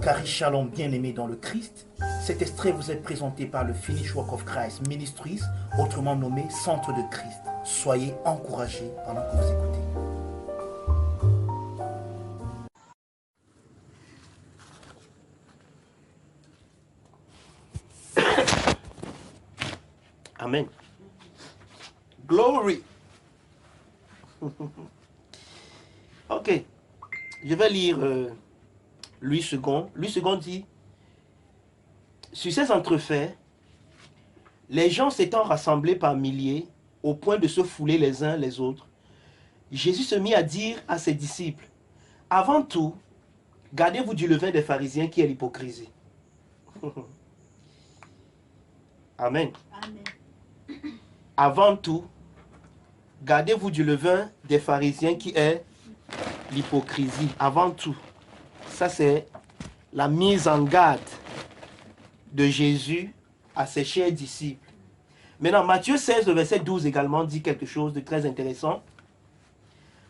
Cari Shalom, bien-aimés dans le Christ, cet extrait vous est présenté par le Finish Work of Christ Ministries, autrement nommé Centre de Christ. Soyez encouragés pendant que vous écoutez. Amen. Glory. Ok. Je vais lire Louis II. Louis II dit: sur ces entrefaits, les gens s'étant rassemblés par milliers, au point de se fouler les uns les autres, Jésus se mit à dire à ses disciples: avant tout, gardez-vous du levain des pharisiens qui est l'hypocrisie. Amen. Amen. Avant tout, gardez-vous du levain des pharisiens qui est l'hypocrisie. Avant tout. Ça, c'est la mise en garde de Jésus à ses chers disciples. Maintenant, Matthieu 16, le verset 12 également dit quelque chose de très intéressant.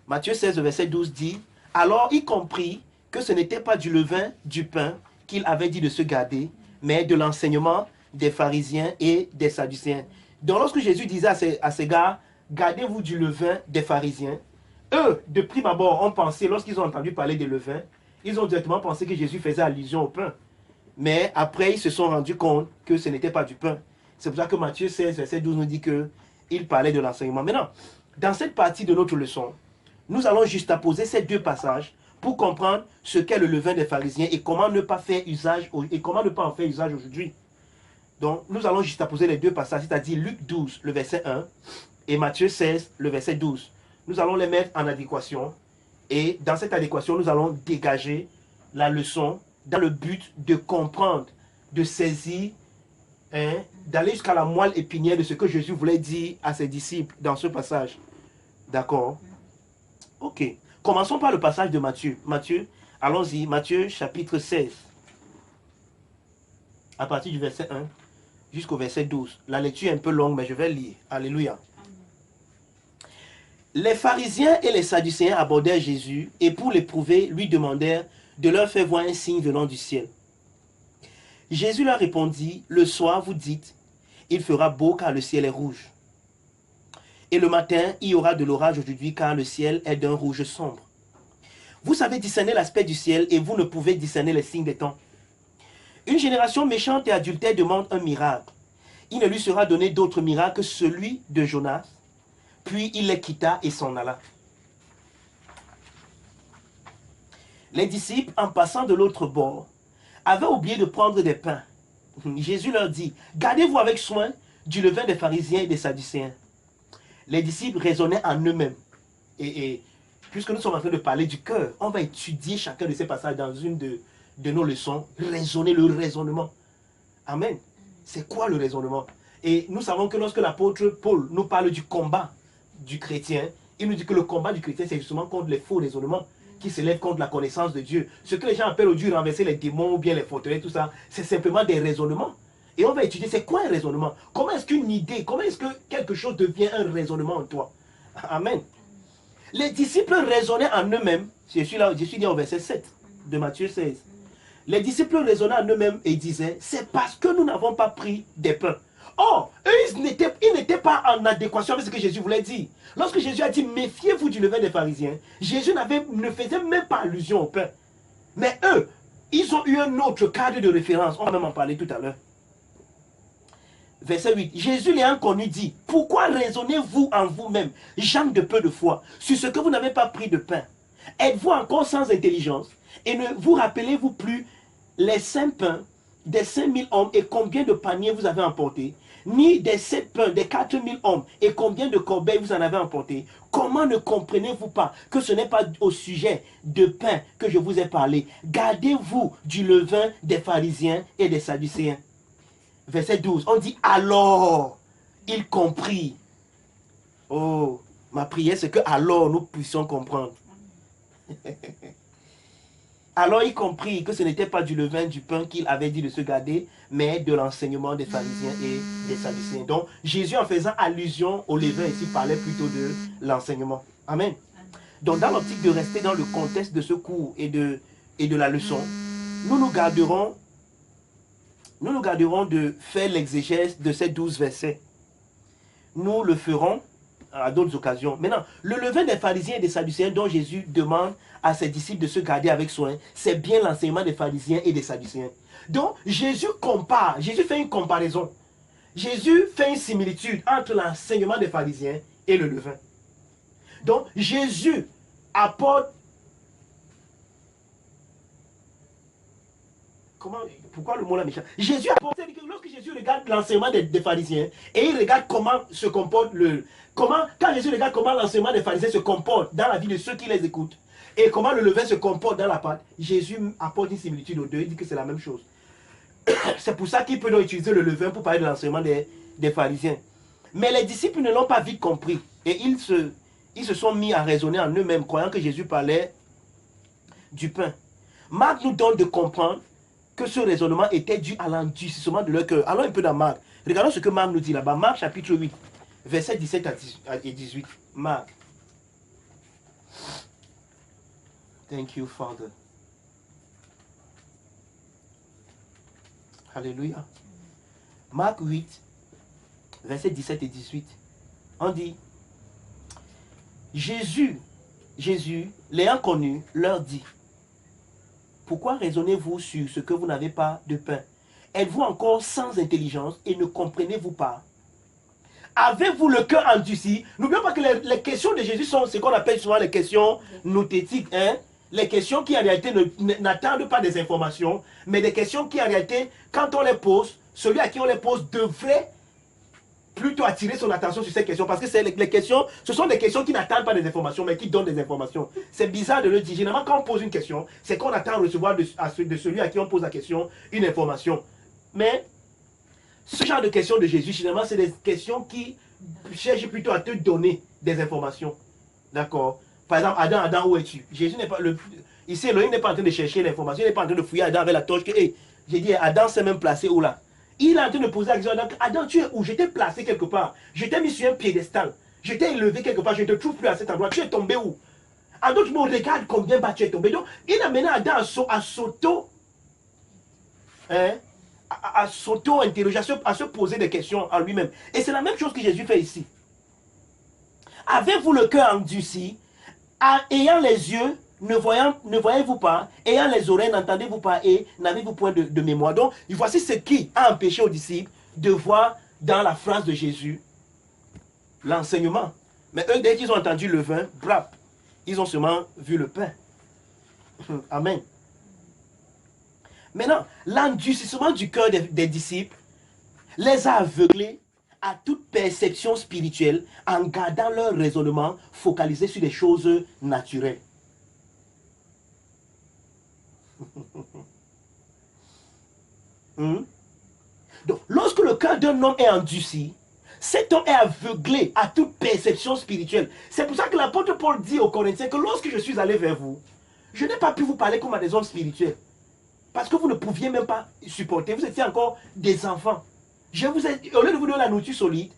Matthieu 16, le verset 12 dit: alors il comprit que ce n'était pas du levain du pain qu'il avait dit de se garder, mais de l'enseignement des pharisiens et des sadducéens. Donc lorsque Jésus disait à ces gars: gardez-vous du levain des pharisiens, eux, de prime abord, ont pensé, lorsqu'ils ont entendu parler de levain, ils ont directement pensé que Jésus faisait allusion au pain. Mais après, ils se sont rendus compte que ce n'était pas du pain. C'est pour ça que Matthieu 16, verset 12 nous dit qu'il parlait de l'enseignement. Maintenant, dans cette partie de notre leçon, nous allons juxtaposer ces deux passages pour comprendre ce qu'est le levain des pharisiens et comment ne pas faire usage et comment ne pas en faire usage aujourd'hui. Donc, nous allons juxtaposer les deux passages, c'est-à-dire Luc 12, le verset 1, et Matthieu 16, le verset 12. Nous allons les mettre en adéquation, et dans cette adéquation, nous allons dégager la leçon dans le but de comprendre, de saisir, d'aller jusqu'à la moelle épinière de ce que Jésus voulait dire à ses disciples dans ce passage. D'accord? Ok. Commençons par le passage de Matthieu. Matthieu, allons-y, Matthieu chapitre 16. À partir du verset 1 jusqu'au verset 12. La lecture est un peu longue, mais je vais lire. Alléluia. Les pharisiens et les sadducéens abordèrent Jésus et pour l'éprouver, lui demandèrent de leur faire voir un signe venant du ciel. Jésus leur répondit: le soir, vous dites, il fera beau car le ciel est rouge. Et le matin, il y aura de l'orage aujourd'hui car le ciel est d'un rouge sombre. Vous savez discerner l'aspect du ciel et vous ne pouvez discerner les signes des temps. Une génération méchante et adultère demande un miracle. Il ne lui sera donné d'autre miracle que celui de Jonas. Puis il les quitta et s'en alla. Les disciples, en passant de l'autre bord, avaient oublié de prendre des pains. Jésus leur dit: gardez-vous avec soin du levain des pharisiens et des sadducéens. Les disciples raisonnaient en eux-mêmes. Et puisque nous sommes en train de parler du cœur, on va étudier chacun de ces passages dans une de nos leçons. Raisonner, le raisonnement. Amen. C'est quoi le raisonnement? Et nous savons que lorsque l'apôtre Paul nous parle du combat du chrétien, il nous dit que le combat du chrétien, c'est justement contre les faux raisonnements qui s'élèvent contre la connaissance de Dieu. Ce que les gens appellent aujourd'hui renverser les démons ou bien les forteresses, tout ça, c'est simplement des raisonnements. Et on va étudier c'est quoi un raisonnement. Comment est-ce qu'une idée, comment est-ce que quelque chose devient un raisonnement en toi? Amen. Les disciples raisonnaient en eux-mêmes. Je suis là au verset 7 de Matthieu 16. Les disciples raisonnaient en eux-mêmes et disaient: c'est parce que nous n'avons pas pris des pains. Or, eux, ils n'étaient pas en adéquation avec ce que Jésus voulait dire. Lorsque Jésus a dit: méfiez-vous du levain des pharisiens, Jésus ne faisait même pas allusion au pain. Mais eux, ils ont eu un autre cadre de référence. On va même en parler tout à l'heure. Verset 8. Jésus l'ayant connu dit: pourquoi raisonnez-vous en vous-même, gens de peu de foi, sur ce que vous n'avez pas pris de pain? Êtes-vous encore sans intelligence? Et ne vous rappelez-vous plus les 5 pains des 5000 hommes et combien de paniers vous avez emportés? Ni des 7 pains des 4000 hommes et combien de corbeilles vous en avez emporté? Comment ne comprenez-vous pas que ce n'est pas au sujet de pain que je vous ai parlé? Gardez-vous du levain des pharisiens et des sadducéens. Verset 12, on dit: alors il comprit. Oh, ma prière c'est que alors nous puissions comprendre. Alors il comprit que ce n'était pas du levain du pain qu'il avait dit de se garder, mais de l'enseignement des pharisiens et des sadducéens. Donc Jésus, en faisant allusion au levain ici, parlait plutôt de l'enseignement. Amen. Donc dans l'optique de rester dans le contexte de ce cours et de la leçon, nous garderons de faire l'exégèse de ces 12 versets. Nous le ferons à d'autres occasions. Maintenant, le levain des pharisiens et des sadducéens dont Jésus demande à ses disciples de se garder avec soin, c'est bien l'enseignement des pharisiens et des sadducéens. Donc, Jésus fait une comparaison. Jésus fait une similitude entre l'enseignement des pharisiens et le levain. Donc, Jésus apporte... Pourquoi le mot là méchant? Jésus apporte, lorsque Jésus regarde l'enseignement des pharisiens et il regarde comment se comporte quand Jésus regarde comment l'enseignement des pharisiens se comporte dans la vie de ceux qui les écoutent et comment le levain se comporte dans la pâte, Jésus apporte une similitude aux deux, il dit que c'est la même chose. C'est pour ça qu'il peut donc utiliser le levain pour parler de l'enseignement des pharisiens. Mais les disciples ne l'ont pas vite compris et ils se sont mis à raisonner en eux-mêmes, croyant que Jésus parlait du pain. Marc nous donne de comprendre que ce raisonnement était dû à l'endurcissement de leur cœur. Allons un peu dans Marc. Regardons ce que Marc nous dit là-bas. Marc chapitre 8, versets 17 et 18. Marc. Thank you, Father. Alléluia. Marc 8, versets 17 et 18. On dit, Jésus, l'ayant connu, leur dit, pourquoi raisonnez-vous sur ce que vous n'avez pas de pain? Êtes-vous encore sans intelligence et ne comprenez-vous pas? Avez-vous le cœur endurci? N'oublions pas que les questions de Jésus sont ce qu'on appelle souvent les questions nothétiques. Hein? Les questions qui en réalité n'attendent pas des informations, mais des questions qui en réalité, quand on les pose, celui à qui on les pose devrait plutôt attirer son attention sur ces questions, parce que les questions, ce sont des questions qui n'attendent pas des informations, mais qui donnent des informations. C'est bizarre de le dire. Généralement, quand on pose une question, c'est qu'on attend recevoir de celui à qui on pose la question une information. Mais ce genre de questions de Jésus, généralement, c'est des questions qui cherchent plutôt à te donner des informations. D'accord? Par exemple, Adam, où es-tu? Jésus n'est pas ici, Elohim n'est pas en train de chercher l'information, il n'est pas en train de fouiller Adam avec la torche que, hey, j'ai dit, Adam s'est même placé où là? Il est en train de poser la question à Adam, Adam, tu es où? Je t'ai placé quelque part. Je t'ai mis sur un piédestal. Je t'ai élevé quelque part. Je ne te trouve plus à cet endroit. Tu es tombé où? En d'autres mots, regarde combien bas tu es tombé. Donc, il a mené Adam à s'auto-interroger, à se poser des questions à lui-même. Et c'est la même chose que Jésus fait ici. Avez-vous le cœur endurci? Ayant les yeux, ne voyez-vous pas? Ayant les oreilles, n'entendez-vous pas? Et n'avez-vous point de mémoire? Donc, voici ce qui a empêché aux disciples de voir dans la phrase de Jésus l'enseignement. Mais eux, dès qu'ils ont entendu le vin, brap, ils ont seulement vu le pain. Amen. Maintenant, l'endurcissement du cœur des disciples les a aveuglés à toute perception spirituelle en gardant leur raisonnement focalisé sur des choses naturelles. Donc, lorsque le cœur d'un homme est endurci, cet homme est aveuglé à toute perception spirituelle. C'est pour ça que l'apôtre Paul dit aux Corinthiens que lorsque je suis allé vers vous, je n'ai pas pu vous parler comme à des hommes spirituels. Parce que vous ne pouviez même pas supporter. Vous étiez encore des enfants. Au lieu de vous donner la nourriture solide,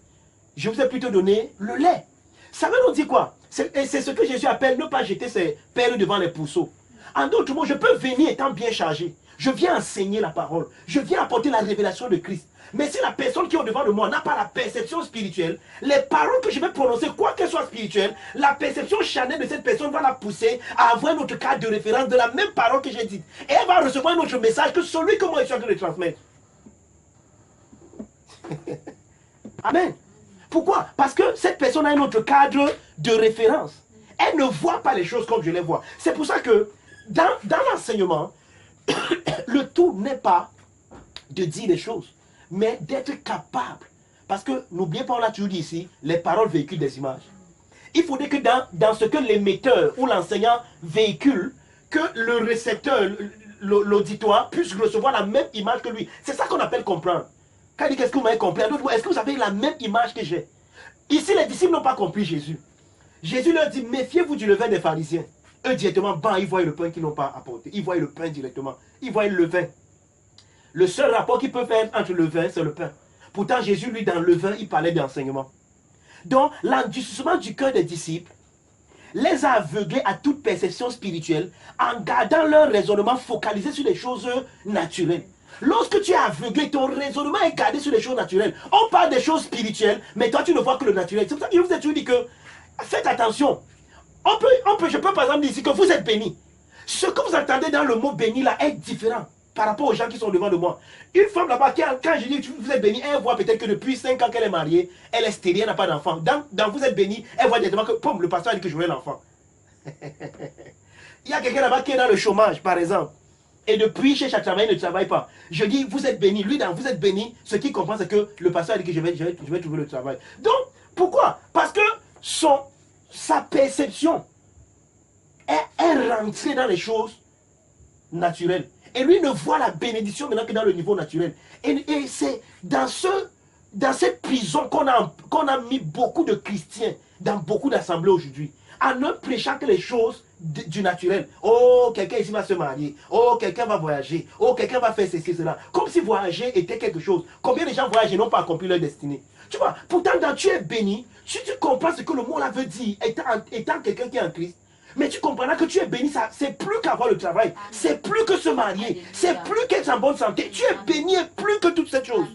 je vous ai plutôt donné le lait. Ça veut nous dire quoi? C'est ce que Jésus appelle ne pas jeter ses perles devant les pourceaux. En d'autres mots, je peux venir étant bien chargé. Je viens enseigner la parole. Je viens apporter la révélation de Christ. Mais si la personne qui est au-devant de moi n'a pas la perception spirituelle, les paroles que je vais prononcer, quoi qu'elles soient spirituelles, la perception charnelle de cette personne va la pousser à avoir un autre cadre de référence de la même parole que j'ai dite. Et elle va recevoir un autre message que celui que moi je suis en train de transmettre. Amen. Pourquoi? Parce que cette personne a un autre cadre de référence. Elle ne voit pas les choses comme je les vois. C'est pour ça que dans l'enseignement, le tout n'est pas de dire les choses, mais d'être capable. Parce que, n'oubliez pas, on l'a toujours dit ici, les paroles véhiculent des images. Il faudrait que dans ce que l'émetteur ou l'enseignant véhicule, que le récepteur, l'auditoire, puisse recevoir la même image que lui. C'est ça qu'on appelle comprendre. Quand il dit, qu'est-ce que vous m'avez compris? Est-ce que vous avez la même image que j'ai? Ici, les disciples n'ont pas compris Jésus. Jésus leur dit, méfiez-vous du levain des pharisiens. Eux, directement, ben, ils voient le pain qu'ils n'ont pas apporté. Ils voient le pain directement. Ils voient le vin. Le seul rapport qu'ils peuvent faire entre le vin, c'est le pain. Pourtant, Jésus, lui, dans le vin, il parlait d'enseignement. Donc, l'endurcissement du cœur des disciples les a aveuglés à toute perception spirituelle en gardant leur raisonnement focalisé sur les choses naturelles. Lorsque tu es aveuglé, ton raisonnement est gardé sur les choses naturelles. On parle des choses spirituelles, mais toi, tu ne vois que le naturel. C'est pour ça que je vous ai toujours dit que faites attention. Je peux par exemple dire ici que vous êtes béni. Ce que vous entendez dans le mot béni là est différent par rapport aux gens qui sont devant de moi. Une femme là-bas, quand je dis que vous êtes béni, elle voit peut-être que depuis 5 ans qu'elle est mariée, elle est stérile, elle n'a pas d'enfant. Dans vous êtes béni, elle voit directement que, poum, le pasteur a dit que je voulais l'enfant. Il y a quelqu'un là-bas qui est dans le chômage, par exemple. Et depuis, chez chaque travail, il ne travaille pas. Je dis, vous êtes béni. Lui, dans vous êtes béni, ce qui comprend, c'est que le pasteur a dit que je vais trouver le travail. Donc, pourquoi? Parce que sa perception est rentrée dans les choses naturelles. Et lui ne voit la bénédiction maintenant que dans le niveau naturel. Et c'est dans cette prison qu'on a mis beaucoup de chrétiens dans beaucoup d'assemblées aujourd'hui. En ne prêchant que les choses du naturel. Oh, quelqu'un ici va se marier. Oh, quelqu'un va voyager. Oh, quelqu'un va faire ceci, cela. Comme si voyager était quelque chose. Combien de gens voyagent et n'ont pas accompli leur destinée? Tu vois, pourtant, quand tu es béni, si tu comprends ce que le mot là veut dire, étant quelqu'un qui est en Christ, mais tu comprendras que tu es béni, c'est plus qu'avoir le travail, c'est plus que se marier, c'est plus qu'être en bonne santé. Tu es béni plus que toutes ces choses.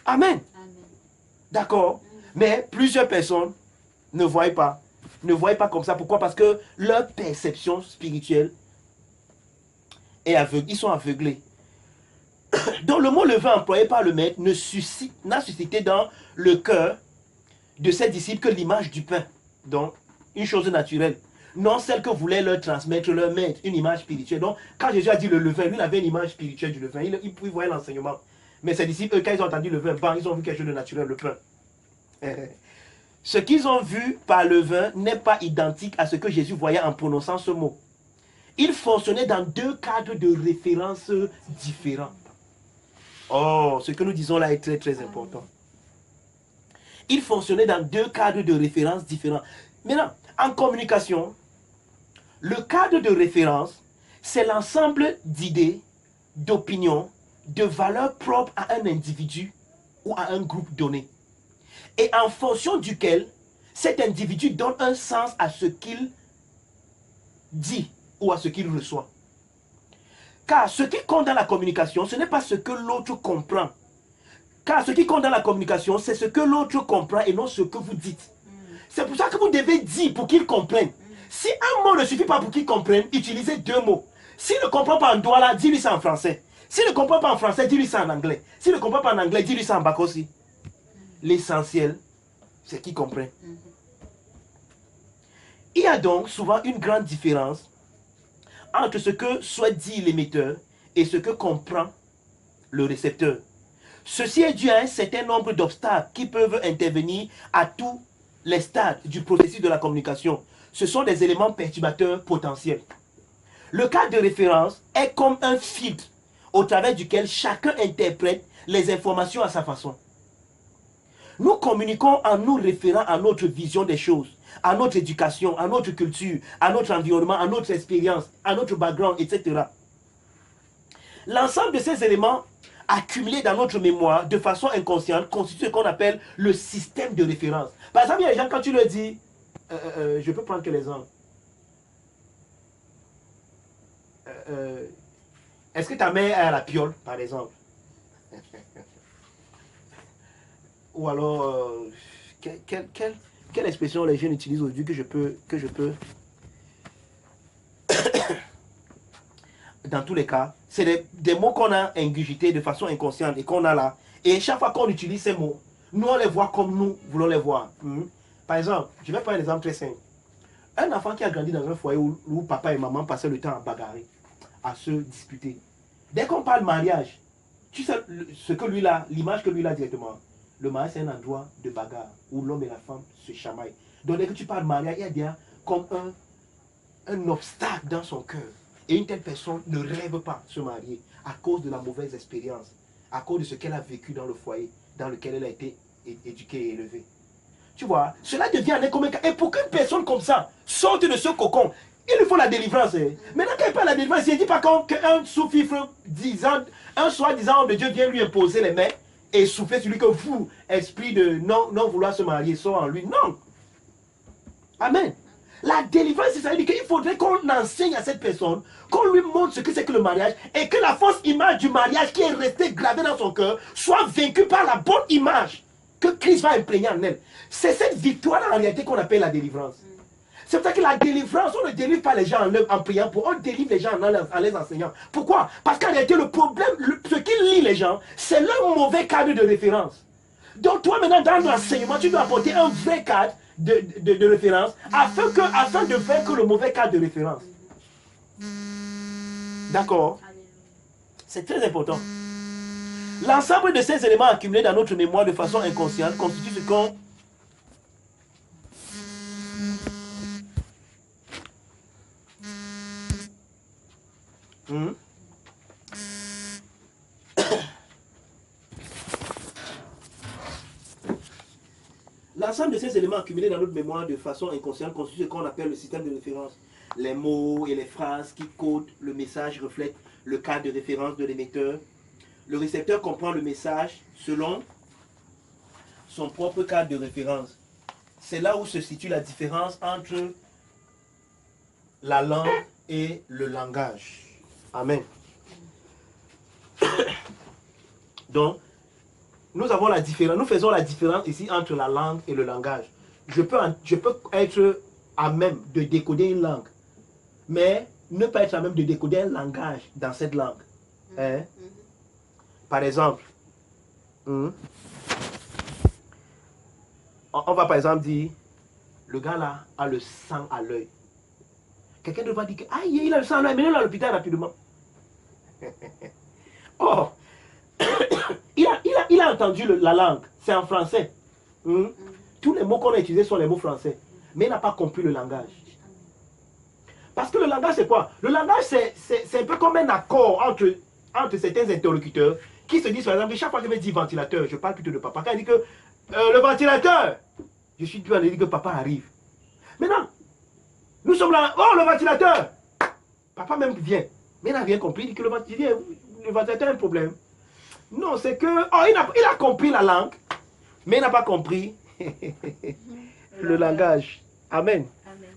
Amen. D'accord? Mais plusieurs personnes ne voient pas. Ne voient pas comme ça. Pourquoi? Parce que leur perception spirituelle est aveugle. Ils sont aveuglés. Donc le mot levain employé par le maître n'a suscité dans le cœur de ses disciples que l'image du pain. Donc, une chose naturelle. Non celle que voulait leur transmettre leur maître, une image spirituelle. Donc, quand Jésus a dit le levain, lui, il avait une image spirituelle du levain. Il voyait l'enseignement. Mais ses disciples, eux, quand ils ont entendu le levain, ils ont vu quelque chose de naturel, le pain. Ce qu'ils ont vu par le vin n'est pas identique à ce que Jésus voyait en prononçant ce mot. Il fonctionnait dans deux cadres de référence différents. Oh, ce que nous disons là est très très important. Il fonctionnait dans deux cadres de référence différents. Maintenant, en communication, le cadre de référence, c'est l'ensemble d'idées, d'opinions, de valeurs propres à un individu ou à un groupe donné. Et en fonction duquel cet individu donne un sens à ce qu'il dit ou à ce qu'il reçoit. Car ce qui compte dans la communication, ce n'est pas ce que l'autre comprend. Car ce qui compte dans la communication, c'est ce que l'autre comprend et non ce que vous dites. C'est pour ça que vous devez dire pour qu'il comprenne. Si un mot ne suffit pas pour qu'il comprenne, utilisez deux mots. S'il ne comprend pas en douala, dis-lui ça en français. S'il ne comprend pas en français, dis-lui ça en anglais. S'il ne comprend pas en anglais, dis-lui ça en bac aussi. L'essentiel, c'est qu'il comprenne. Il y a donc souvent une grande différence entre ce que souhaite dire l'émetteur et ce que comprend le récepteur. Ceci est dû à un certain nombre d'obstacles qui peuvent intervenir à tous les stades du processus de la communication. Ce sont des éléments perturbateurs potentiels. Le cadre de référence est comme un filtre au travers duquel chacun interprète les informations à sa façon. Nous communiquons en nous référant à notre vision des choses, à notre éducation, à notre culture, à notre environnement, à notre expérience, à notre background, etc. L'ensemble de ces éléments accumulés dans notre mémoire de façon inconsciente constitue ce qu'on appelle le système de référence. Par exemple, il y a des gens, quand tu leur dis, je peux prendre que l'exemple. Est-ce que ta mère est à la piole, par exemple? Ou alors, quelle expression les jeunes utilisent aujourd'hui que je peux dans tous les cas, c'est des mots qu'on a ingurgités de façon inconsciente et qu'on a là. Et chaque fois qu'on utilise ces mots, nous on les voit comme nous voulons les voir. Par exemple, je vais prendre un exemple très simple. Un enfant qui a grandi dans un foyer où papa et maman passaient le temps à bagarrer, à se disputer. Dès qu'on parle mariage, tu sais ce que lui là, l'image que lui là directement. Le mariage, c'est un endroit de bagarre où l'homme et la femme se chamaillent. Donc, dès que tu parles mariage, il y a bien comme un obstacle dans son cœur. Et une telle personne ne rêve pas se marier à cause de la mauvaise expérience, à cause de ce qu'elle a vécu dans le foyer dans lequel elle a été éduquée et élevée. Tu vois, cela devient un commun. Et pour qu'une personne comme ça sorte de ce cocon, Il lui faut la délivrance. Maintenant, quand il parle de la délivrance, il ne dit pas qu'un sous-fifre disant, un soi-disant homme de Dieu vient lui imposer les mains et souffler sur lui que vous, esprit de non vouloir se marier, soit en lui. Non. Amen. La délivrance, ça veut dire qu'il faudrait qu'on enseigne à cette personne, qu'on lui montre ce que c'est que le mariage et que la fausse image du mariage qui est restée gravée dans son cœur soit vaincue par la bonne image que Christ va imprégner en elle. C'est cette victoire en réalité qu'on appelle la délivrance. C'est pour ça que la délivrance, on ne délivre pas les gens en priant pour, on délivre les gens en les enseignant. Pourquoi? Parce qu'en réalité, le problème, ce qui lie les gens, c'est leur mauvais cadre de référence. Donc toi maintenant, dans l'enseignement, tu dois apporter un vrai cadre de référence afin de vaincre le mauvais cadre de référence. D'accord? C'est très important. L'ensemble de ces éléments accumulés dans notre mémoire de façon inconsciente constitue ce qu'on... L'ensemble de ces éléments accumulés dans notre mémoire de façon inconsciente constitue ce qu'on appelle le système de référence. Les mots et les phrases qui codent le message reflètent le cadre de référence de l'émetteur. Le récepteur comprend le message selon son propre cadre de référence. C'est là où se situe la différence entre la langue et le langage. Amen. Donc, nous avons la différence, nous faisons la différence ici entre la langue et le langage. Je peux être à même de décoder une langue, mais ne pas être à même de décoder un langage dans cette langue. Hein? Par exemple, on va par exemple dire, le gars là a le sang à l'œil. Quelqu'un ne va dire que, aïe, il a le sang à l'œil, menez-le à l'hôpital rapidement. Oh, il a entendu la langue, c'est en français. Tous les mots qu'on a utilisés sont les mots français, mais il n'a pas compris le langage. Parce que le langage, c'est quoi? Le langage, c'est un peu comme un accord entre certains interlocuteurs qui se disent, par exemple, chaque fois que je vais dire ventilateur, je parle plutôt de papa. Quand il dit que le ventilateur, je suis dû à dire que papa arrive. Maintenant, nous sommes là, oh, le ventilateur. Papa même vient, mais il n'a rien compris, il dit que le ventilateur a un problème. Non, c'est que, oh, il a compris la langue, mais il n'a pas compris le langage. Amen. Amen.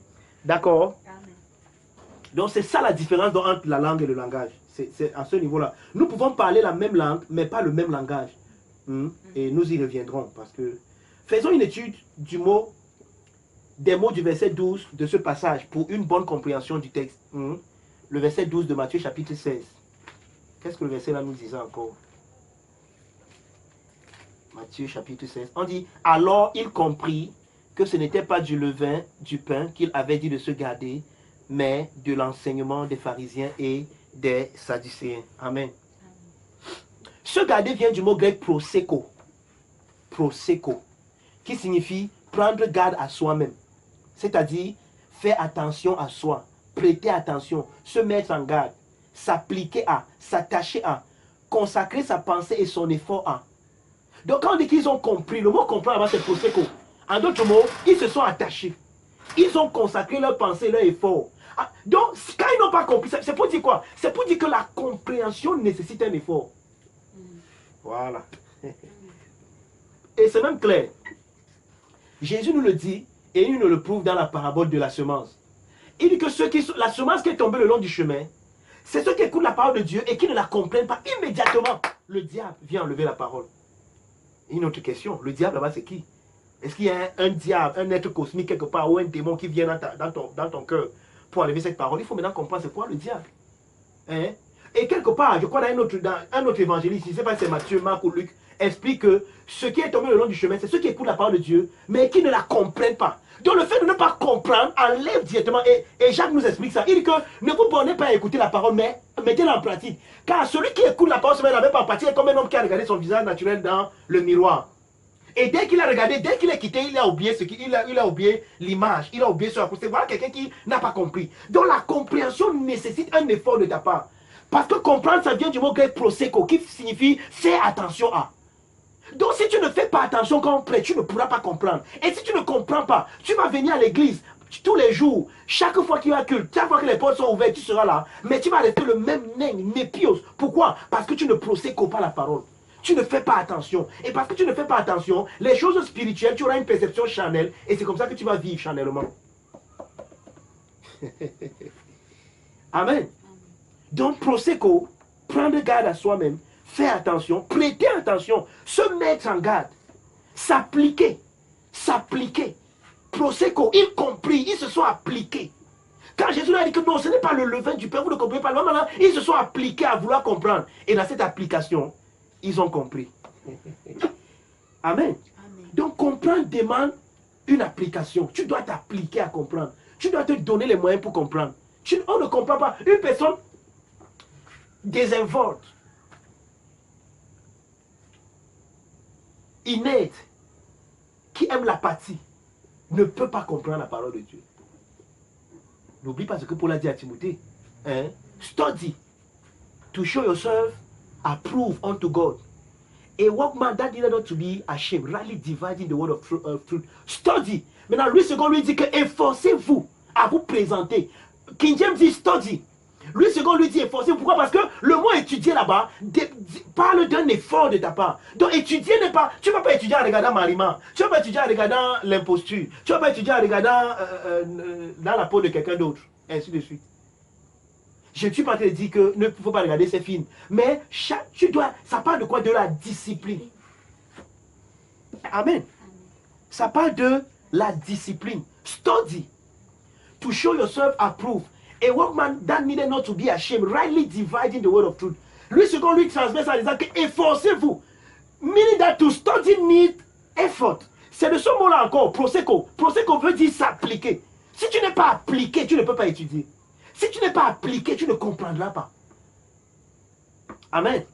D'accord? Donc c'est ça la différence entre la langue et le langage. C'est à ce niveau-là. Nous pouvons parler la même langue, mais pas le même langage. Et nous y reviendrons. Parce que faisons une étude des mots du verset 12 de ce passage pour une bonne compréhension du texte. Le verset 12 de Matthieu chapitre 16. Qu'est-ce que le verset là nous disait encore? Matthieu chapitre 16. On dit, alors il comprit que ce n'était pas du levain, du pain qu'il avait dit de se garder, mais de l'enseignement des pharisiens et des sadducéens. Amen. Se garder vient du mot grec proseko. Proseko. Qui signifie prendre garde à soi-même. C'est-à-dire faire attention à soi, prêter attention, se mettre en garde, s'appliquer à, s'attacher à, consacrer sa pensée et son effort à. Donc quand on dit qu'ils ont compris, le mot comprendre là-bas c'est proseko. En d'autres mots, ils se sont attachés. Ils ont consacré leur pensée, leur effort. Donc, quand ils n'ont pas compris, c'est pour dire quoi? C'est pour dire que la compréhension nécessite un effort. Voilà. Et c'est même clair. Jésus nous le dit, et il nous le prouve dans la parabole de la semence. Il dit que la semence qui est tombée le long du chemin, c'est ceux qui écoutent la parole de Dieu et qui ne la comprennent pas. Immédiatement, le diable vient enlever la parole. Une autre question, le diable là-bas c'est qui? Est-ce qu'il y a un diable, un être cosmique quelque part, ou un démon qui vient dans ton cœur pour enlever cette parole? Il faut maintenant comprendre c'est quoi le diable. Hein? Et quelque part, je crois dans un autre évangéliste, je ne sais pas si c'est Matthieu, Marc ou Luc, explique que ce qui est tombé le long du chemin, c'est ceux qui écoutent la parole de Dieu, mais qui ne la comprennent pas. Donc le fait de ne pas comprendre enlève directement, et Jacques nous explique ça. Il dit que ne vous bornez pas à écouter la parole, mais mettez-la en pratique. Car celui qui écoute la parole se met pas en pratique, est comme un homme qui a regardé son visage naturel dans le miroir. Et dès qu'il a regardé, dès qu'il est quitté, il a oublié il a oublié l'image, il a oublié ce à côté. Voilà quelqu'un qui n'a pas compris. Donc la compréhension nécessite un effort de ta part. Parce que comprendre, ça vient du mot grec proseko, qui signifie faire attention à. Donc si tu ne fais pas attention quand on prête, tu ne pourras pas comprendre. Et si tu ne comprends pas, tu vas venir à l'église. Tous les jours, chaque fois qu'il y a culte, chaque fois que les portes sont ouvertes, tu seras là. Mais tu vas rester le même népios. Pourquoi? Parce que tu ne procèdes pas la parole. Tu ne fais pas attention. Et parce que tu ne fais pas attention, les choses spirituelles, tu auras une perception charnelle. Et c'est comme ça que tu vas vivre charnellement. Amen. Donc, Proseco, prendre garde à soi-même, faire attention, prêter attention, se mettre en garde, s'appliquer. Proseco, ils compris, ils se sont appliqués. Quand Jésus a dit que non, ce n'est pas le levain du pain, vous ne comprenez pas. Maintenant, ils se sont appliqués à vouloir comprendre. Et dans cette application, ils ont compris. Amen. Amen. Donc, comprendre demande une application. Tu dois t'appliquer à comprendre. Tu dois te donner les moyens pour comprendre. On ne comprend pas. Une personne désinvolte, inerte, qui aime l'apathie, ne peut pas comprendre la parole de Dieu. N'oublie pas ce que Paul a dit à Timothée. Hein? Study to show yourself approved unto God. A workman that needed not to be ashamed, rightly dividing the word of truth. Study. Maintenant, lui, second lui dit que efforcez-vous à vous présenter. King James dit study. Lui, second lui dit efforcez-vous. Pourquoi? Parce que le mot étudier là-bas parle d'un effort de ta part. Donc, étudier n'est pas... Tu ne vas pas étudier en regardant Marima. Tu ne vas pas étudier en regardant l'imposture. Tu ne vas pas étudier en regardant dans la peau de quelqu'un d'autre. Ainsi de suite. Je ne suis pas en train de dire qu'il ne faut pas regarder ces films. Mais ça parle de quoi? De la discipline. Amen. Ça parle de la discipline. Study. To show yourself approved. A workman that needed not to be ashamed, rightly dividing the word of truth. Lui, ce qu'on lui transmet, ça en disant que efforcez-vous. Meaning that to study need effort. C'est de ce mot-là encore, proseco. Proseco veut dire s'appliquer. Si tu n'es pas appliqué, tu ne peux pas étudier. Si tu n'es pas appliqué, tu ne comprendras pas. Amen.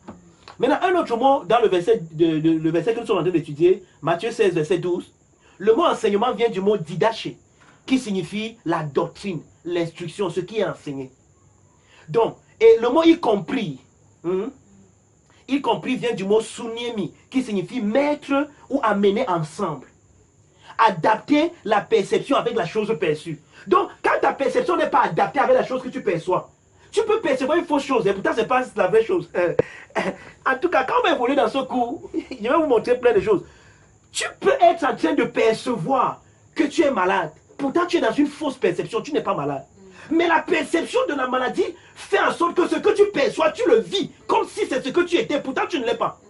Maintenant, un autre mot dans le verset que nous sommes en train d'étudier, Matthieu 16, verset 12. Le mot enseignement vient du mot didaché, qui signifie la doctrine, l'instruction, ce qui est enseigné. Donc, et le mot y compris vient du mot suniemi, qui signifie mettre ou amener ensemble. Adapter la perception avec la chose perçue. Donc, quand ta perception n'est pas adaptée avec la chose que tu perçois, tu peux percevoir une fausse chose, et pourtant, ce n'est pas la vraie chose. En tout cas, quand on va évoluer dans ce cours, je vais vous montrer plein de choses. Tu peux être en train de percevoir que tu es malade. Pourtant, tu es dans une fausse perception, tu n'es pas malade. Mais la perception de la maladie fait en sorte que ce que tu perçois, tu le vis, comme si c'est ce que tu étais, pourtant tu ne l'es pas.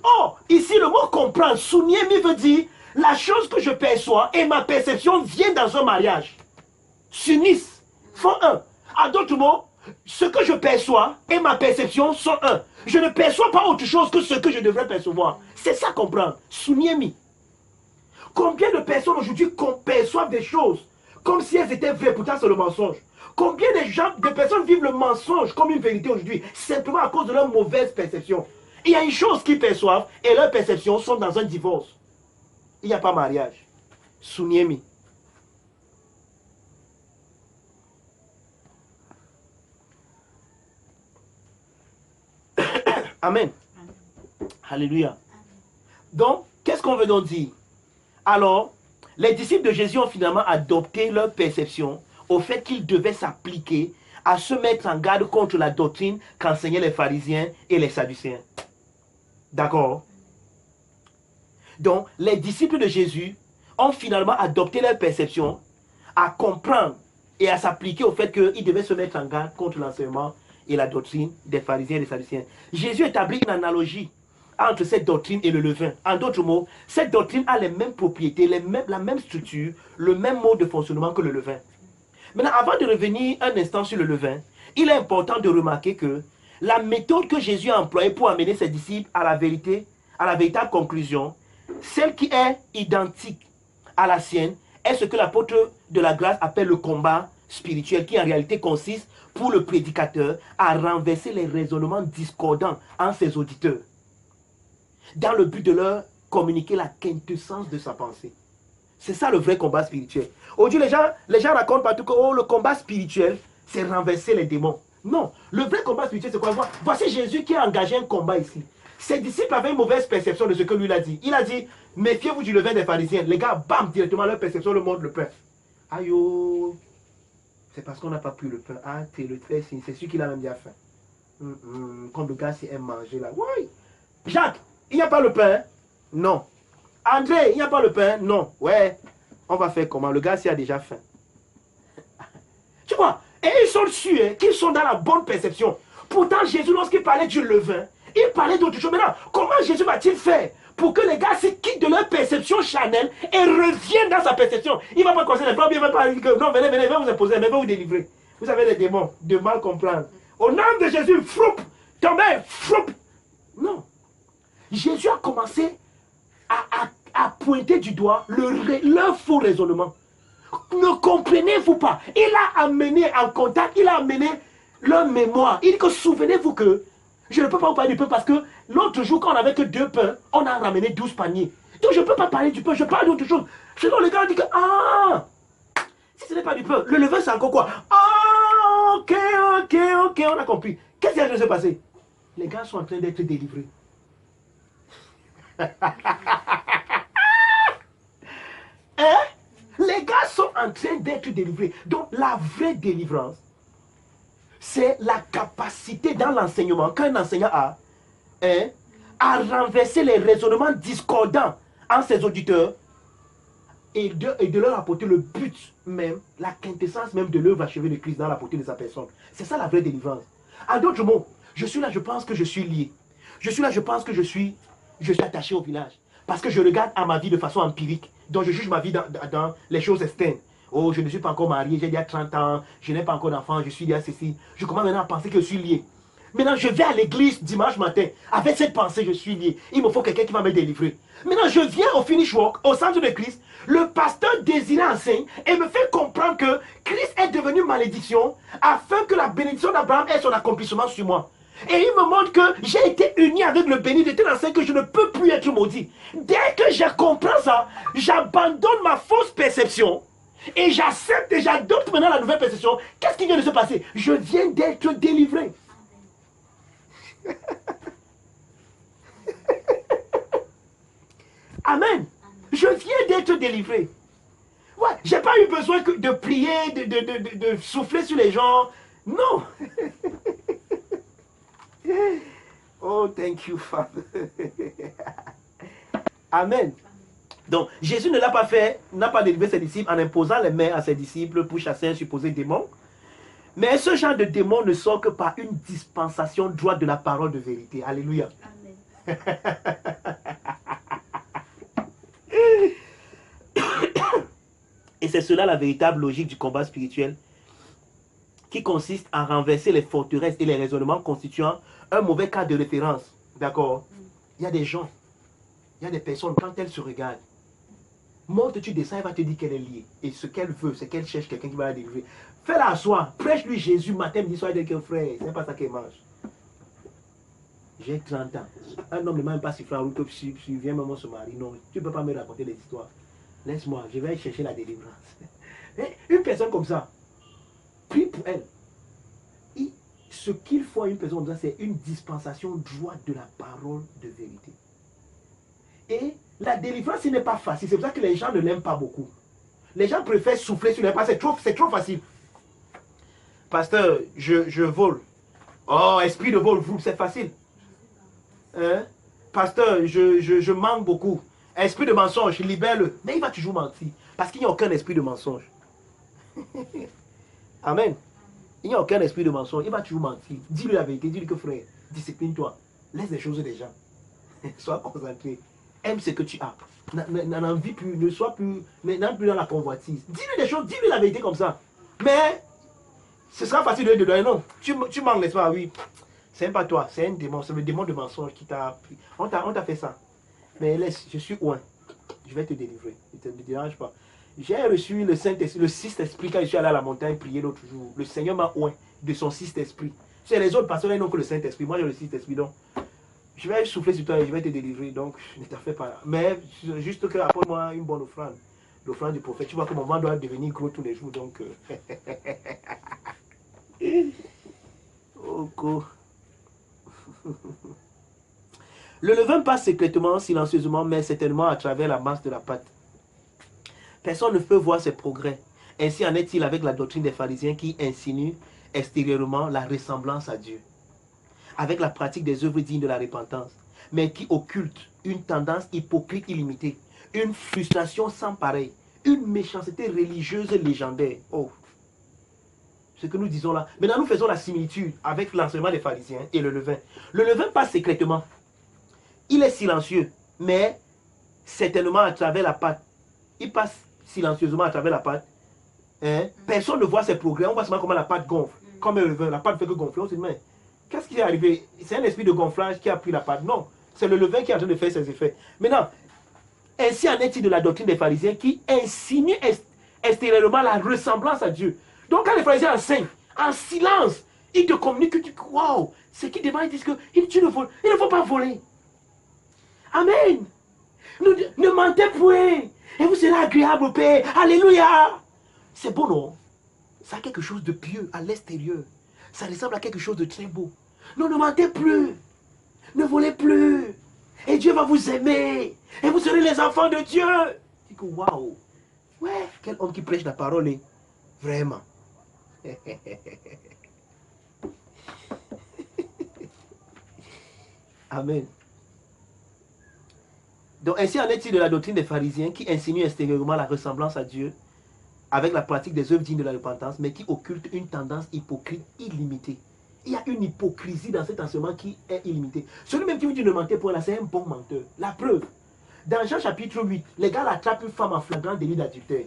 Or, ici, le mot comprendre, suniemi veut dire, la chose que je perçois et ma perception viennent dans un mariage. S'unissent, font un. En d'autres mots, ce que je perçois et ma perception sont un. Je ne perçois pas autre chose que ce que je devrais percevoir. C'est ça comprendre, suniemi. Combien de personnes aujourd'hui perçoivent des choses comme si elles étaient vraies, pourtant c'est le mensonge. Combien de personnes vivent le mensonge comme une vérité aujourd'hui, simplement à cause de leur mauvaise perception. Il y a une chose qu'ils perçoivent et leurs perceptions sont dans un divorce. Il n'y a pas mariage. Suniemi. Amen. Alléluia. Donc, qu'est-ce qu'on veut donc dire? Alors, les disciples de Jésus ont finalement adopté leur perception au fait qu'ils devaient s'appliquer à se mettre en garde contre la doctrine qu'enseignaient les pharisiens et les sadducéens. D'accord? Donc, les disciples de Jésus ont finalement adopté leur perception à comprendre et à s'appliquer au fait qu'ils devaient se mettre en garde contre l'enseignement et la doctrine des pharisiens et des sadducéens. Jésus établit une analogie entre cette doctrine et le levain. En d'autres mots, cette doctrine a les mêmes propriétés, la même structure, le même mode de fonctionnement que le levain. Maintenant, avant de revenir un instant sur le levain, il est important de remarquer que la méthode que Jésus a employée pour amener ses disciples à la vérité, à la véritable conclusion, celle qui est identique à la sienne, est ce que l'apôtre de la grâce appelle le combat spirituel, qui en réalité consiste pour le prédicateur à renverser les raisonnements discordants en ses auditeurs, dans le but de leur communiquer la quintessence de sa pensée. C'est ça le vrai combat spirituel. Aujourd'hui, les gens racontent partout que le combat spirituel, c'est renverser les démons. Non, le vrai combat spirituel, c'est quoi? Voici Jésus qui a engagé un combat ici. Ses disciples avaient une mauvaise perception de ce que lui a dit. Il a dit, méfiez-vous du levain des pharisiens. Les gars, bam, directement leur perception le montre le pain. Aïe, oh, c'est parce qu'on n'a pas pris le pain. Ah, c'est le fait, c'est sûr qu'il a même déjà faim. Quand le gars s'est mangé là. Oui. Jacques, il n'y a pas le pain? Non. André, il n'y a pas le pain? Non. Ouais. On va faire comment? Le gars s'y a déjà faim. Tu vois? Et ils sont sûrs qu'ils sont dans la bonne perception. Pourtant, Jésus, lorsqu'il parlait du levain, il parlait d'autre chose. Maintenant, comment Jésus va-t-il faire pour que les gars se quittent de leur perception charnelle et reviennent dans sa perception? Il ne va pas conseiller les femmes, il ne va pas dire que non, venez, venez, venez vous imposer, mais va vous délivrer. Vous avez des démons de mal comprendre. Au nom de Jésus, froup, tombez, froup. Non. Jésus a commencé à pointer du doigt leur faux raisonnement. Ne comprenez-vous pas? Il a amené en contact, il a amené leur mémoire. Il dit que souvenez-vous que je ne peux pas vous parler du pain parce que l'autre jour, quand on n'avait que 2 pains, on a ramené 12 paniers. Donc je ne peux pas parler du pain, je parle d'autre chose. Sinon les gars disent que, ah, si ce n'est pas du pain, le levain c'est encore quoi? Ah, ok, on a compris. Qu'est-ce qui va se passer? Les gars sont en train d'être délivrés. Hein? Les gars sont en train d'être délivrés. Donc la vraie délivrance, c'est la capacité dans l'enseignement, qu'un enseignant a, hein, à renverser les raisonnements discordants en ses auditeurs et de leur apporter le but même, la quintessence même de l'œuvre achevée de Christ dans la portée de sa personne. C'est ça la vraie délivrance. En d'autres mots, je suis là, je pense que je suis lié. Je suis là, je pense que je suis attaché au village. Parce que je regarde à ma vie de façon empirique. Donc je juge ma vie dans les choses externes. Oh, je ne suis pas encore marié, j'ai déjà 30 ans, je n'ai pas encore d'enfant, je suis déjà ceci. Je commence maintenant à penser que je suis lié. Maintenant, je vais à l'église dimanche matin. Avec cette pensée, je suis lié. Il me faut quelqu'un qui va me délivrer. Maintenant, je viens au finish work, au centre de Christ. Le pasteur désiré enseigne et me fait comprendre que Christ est devenu malédiction afin que la bénédiction d'Abraham ait son accomplissement sur moi. Et il me montre que j'ai été uni avec le béni de telle enseigne que je ne peux plus être maudit. Dès que je comprends ça, j'abandonne ma fausse perception et j'accepte et j'adopte maintenant la nouvelle perception. Qu'est-ce qui vient de se passer? Je viens d'être délivré. Amen. Je viens d'être délivré. Ouais, j'ai pas eu besoin de prier, de souffler sur les gens. Non. Oh, thank you, Father. Amen. Donc, Jésus ne l'a pas fait, n'a pas délivré ses disciples en imposant les mains à ses disciples pour chasser un supposé démon. Mais ce genre de démon ne sort que par une dispensation droite de la parole de vérité. Alléluia. Amen. Et c'est cela la véritable logique du combat spirituel qui consiste à renverser les forteresses et les raisonnements constituant un mauvais cas de référence. D'accord? Il y a des gens, il y a des personnes, quand elles se regardent, monte, tu descends, elle va te dire qu'elle est liée. Et ce qu'elle veut, c'est qu'elle cherche quelqu'un qui va la délivrer. Fais-la asseoir, prêche-lui Jésus matin, midi, soir, avec un frère. C'est pas ça qu'elle mange. J'ai 30 ans. Un homme ne m'a même pas sifflé en route, si viens maman se marie. Non, tu ne peux pas me raconter des histoires. Laisse-moi, je vais chercher la délivrance. Une personne comme ça, prie pour elle. Et ce qu'il faut à une personne comme ça, c'est une dispensation droite de la parole de vérité. Et la délivrance, ce n'est pas facile. C'est pour ça que les gens ne l'aiment pas beaucoup. Les gens préfèrent souffler sur les pas. C'est trop facile. Pasteur, je vole. Oh, esprit de vol, c'est facile. Hein? Pasteur, je manque beaucoup. Esprit de mensonge, libère-le. Mais il va toujours mentir. Parce qu'il n'y a aucun esprit de mensonge. Amen. Il n'y a aucun esprit de mensonge. Il va toujours mentir. Dis-lui la vérité. Dis-lui que frère, discipline-toi. Laisse les choses des gens. Sois concentré. Aime ce que tu as. N'en vis plus. Ne sois plus. N'entre plus dans la convoitise. Dis-lui des choses. Dis-lui la vérité comme ça. Mais ce sera facile de donner. Non. Tu manques, n'est-ce pas? Oui. C'est pas toi. C'est un démon. C'est le démon de mensonge qui t'a pris. On t'a fait ça. Mais laisse, je suis loin. Je vais te délivrer. Ne te dérange pas. J'ai reçu le Saint-Esprit, le Saint-Esprit quand je suis allé à la montagne prier l'autre jour. Le Seigneur m'a oint de son Saint-Esprit. C'est les autres pasteurs, ils n'ont que le Saint-Esprit. Moi, j'ai le Saint-Esprit. Donc, je vais souffler sur toi et je vais te délivrer. Donc, ne t'en fais pas. Mais juste que apporte-moi une bonne offrande. L'offrande du prophète. Tu vois que mon ventre doit devenir gros tous les jours. Donc, oh, cool. Le levain passe secrètement, silencieusement, mais certainement à travers la masse de la pâte. Personne ne peut voir ses progrès. Ainsi en est-il avec la doctrine des pharisiens qui insinue extérieurement la ressemblance à Dieu, avec la pratique des œuvres dignes de la repentance, mais qui occulte une tendance hypocrite illimitée, une frustration sans pareil, une méchanceté religieuse légendaire. Oh, ce que nous disons là. Maintenant, nous faisons la similitude avec l'enseignement des pharisiens et le levain. Le levain passe secrètement. Il est silencieux, mais certainement à travers la pâte. Il passe silencieusement à travers la pâte. Hein? Personne ne voit ses progrès. On voit seulement comment la pâte gonfle. Comme un levain, la pâte ne fait que gonfler. On se dit, mais qu'est-ce qui est arrivé? C'est un esprit de gonflage qui a pris la pâte. Non, c'est le levain qui est en train de faire ses effets. Maintenant, ainsi en est-il de la doctrine des pharisiens qui insinue extérieurement la ressemblance à Dieu. Donc quand les pharisiens enseignent, en silence, ils te communiquent que tu dis, waouh, ce qu'ils demandent, ils disent que il ne faut pas voler. Amen. Ne mentez point. Et vous serez agréable au Père. Alléluia. C'est beau, non? Ça a quelque chose de pieux à l'extérieur. Ça ressemble à quelque chose de très beau. Non, ne mentez plus. Ne volez plus. Et Dieu va vous aimer. Et vous serez les enfants de Dieu. Je dis que waouh. Ouais, quel homme qui prêche la parole. Hein? Vraiment. Amen. Donc ainsi en est-il de la doctrine des pharisiens qui insinue extérieurement la ressemblance à Dieu avec la pratique des œuvres dignes de la repentance, mais qui occulte une tendance hypocrite illimitée. Il y a une hypocrisie dans cet enseignement qui est illimitée. Celui même qui vous dit ne mentez point là, c'est un bon menteur. La preuve, dans Jean chapitre 8, les gars attrapent une femme en flagrant délit d'adultère.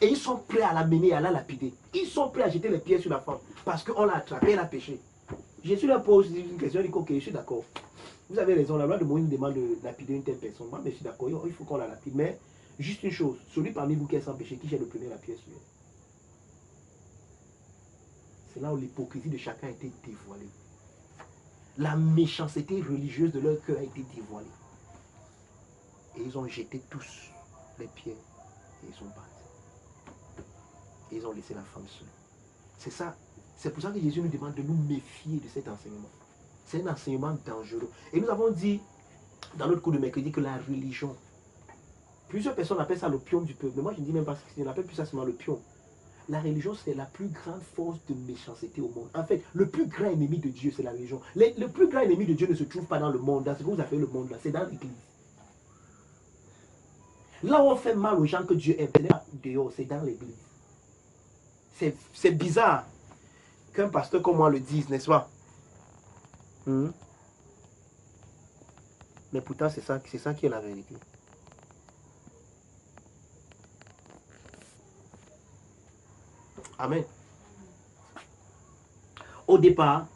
Et ils sont prêts à la mener, à la lapider. Ils sont prêts à jeter les pieds sur la femme parce qu'on l'a attrapée, elle a péché. Jésus leur pose une question, il dit ok, je suis d'accord. Vous avez raison, la loi de Moïse demande de lapider une telle personne. Moi, je suis d'accord, il faut qu'on la lapide. Mais juste une chose, celui parmi vous qui est sans péché, qui jette le premier la pierre sur elle. C'est là où l'hypocrisie de chacun a été dévoilée. La méchanceté religieuse de leur cœur a été dévoilée. Et ils ont jeté tous les pierres et ils sont partis. Et ils ont laissé la femme seule. C'est ça. C'est pour ça que Jésus nous demande de nous méfier de cet enseignement. C'est un enseignement dangereux. Et nous avons dit dans notre cours de mercredi que la religion, plusieurs personnes appellent ça l'opium du peuple. Mais moi je ne dis même pas ce que c'est. On appelle plus ça seulement l'opium. La religion, c'est la plus grande force de méchanceté au monde. En fait, le plus grand ennemi de Dieu, c'est la religion. Le plus grand ennemi de Dieu ne se trouve pas dans le monde, dans ce que vous appelez le monde là, c'est dans l'église. Là où on fait mal aux gens que Dieu aime, ce n'est pas dehors, c'est dans l'église. C'est bizarre qu'un pasteur comme moi le dise, n'est-ce pas? Mais pourtant, c'est ça qui est la vérité. Amen. Au départ,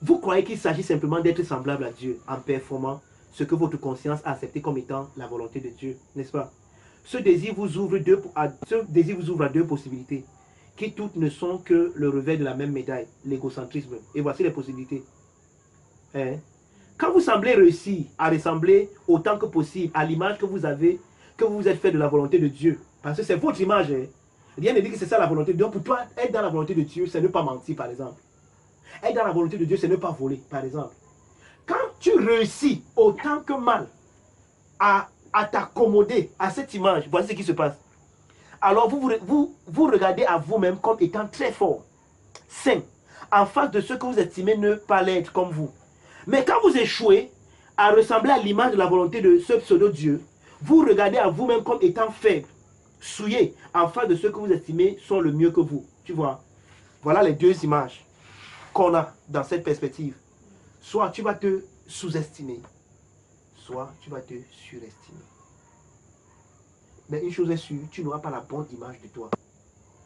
vous croyez qu'il s'agit simplement d'être semblable à Dieu en performant ce que votre conscience a accepté comme étant la volonté de Dieu, n'est-ce pas? Ce désir vous ouvre à deux possibilités, qui toutes ne sont que le revers de la même médaille, l'égocentrisme. Et voici les possibilités. Hein? Quand vous semblez réussir à ressembler autant que possible à l'image que vous avez, que vous vous êtes fait de la volonté de Dieu, parce que c'est votre image, hein? Rien ne dit que c'est ça la volonté de Dieu. Pour toi, être dans la volonté de Dieu, c'est ne pas mentir, par exemple. Être dans la volonté de Dieu, c'est ne pas voler, par exemple. Quand tu réussis autant que mal à t'accommoder à cette image, voici ce qui se passe. Alors vous regardez à vous-même comme étant très fort, sain, en face de ceux que vous estimez ne pas l'être comme vous. Mais quand vous échouez à ressembler à l'image de la volonté de ce pseudo-Dieu, vous regardez à vous-même comme étant faible, souillé, en face de ceux que vous estimez sont le mieux que vous. Tu vois, voilà les deux images qu'on a dans cette perspective. Soit tu vas te sous-estimer, soit tu vas te surestimer. Mais une chose est sûre, tu n'auras pas la bonne image de toi.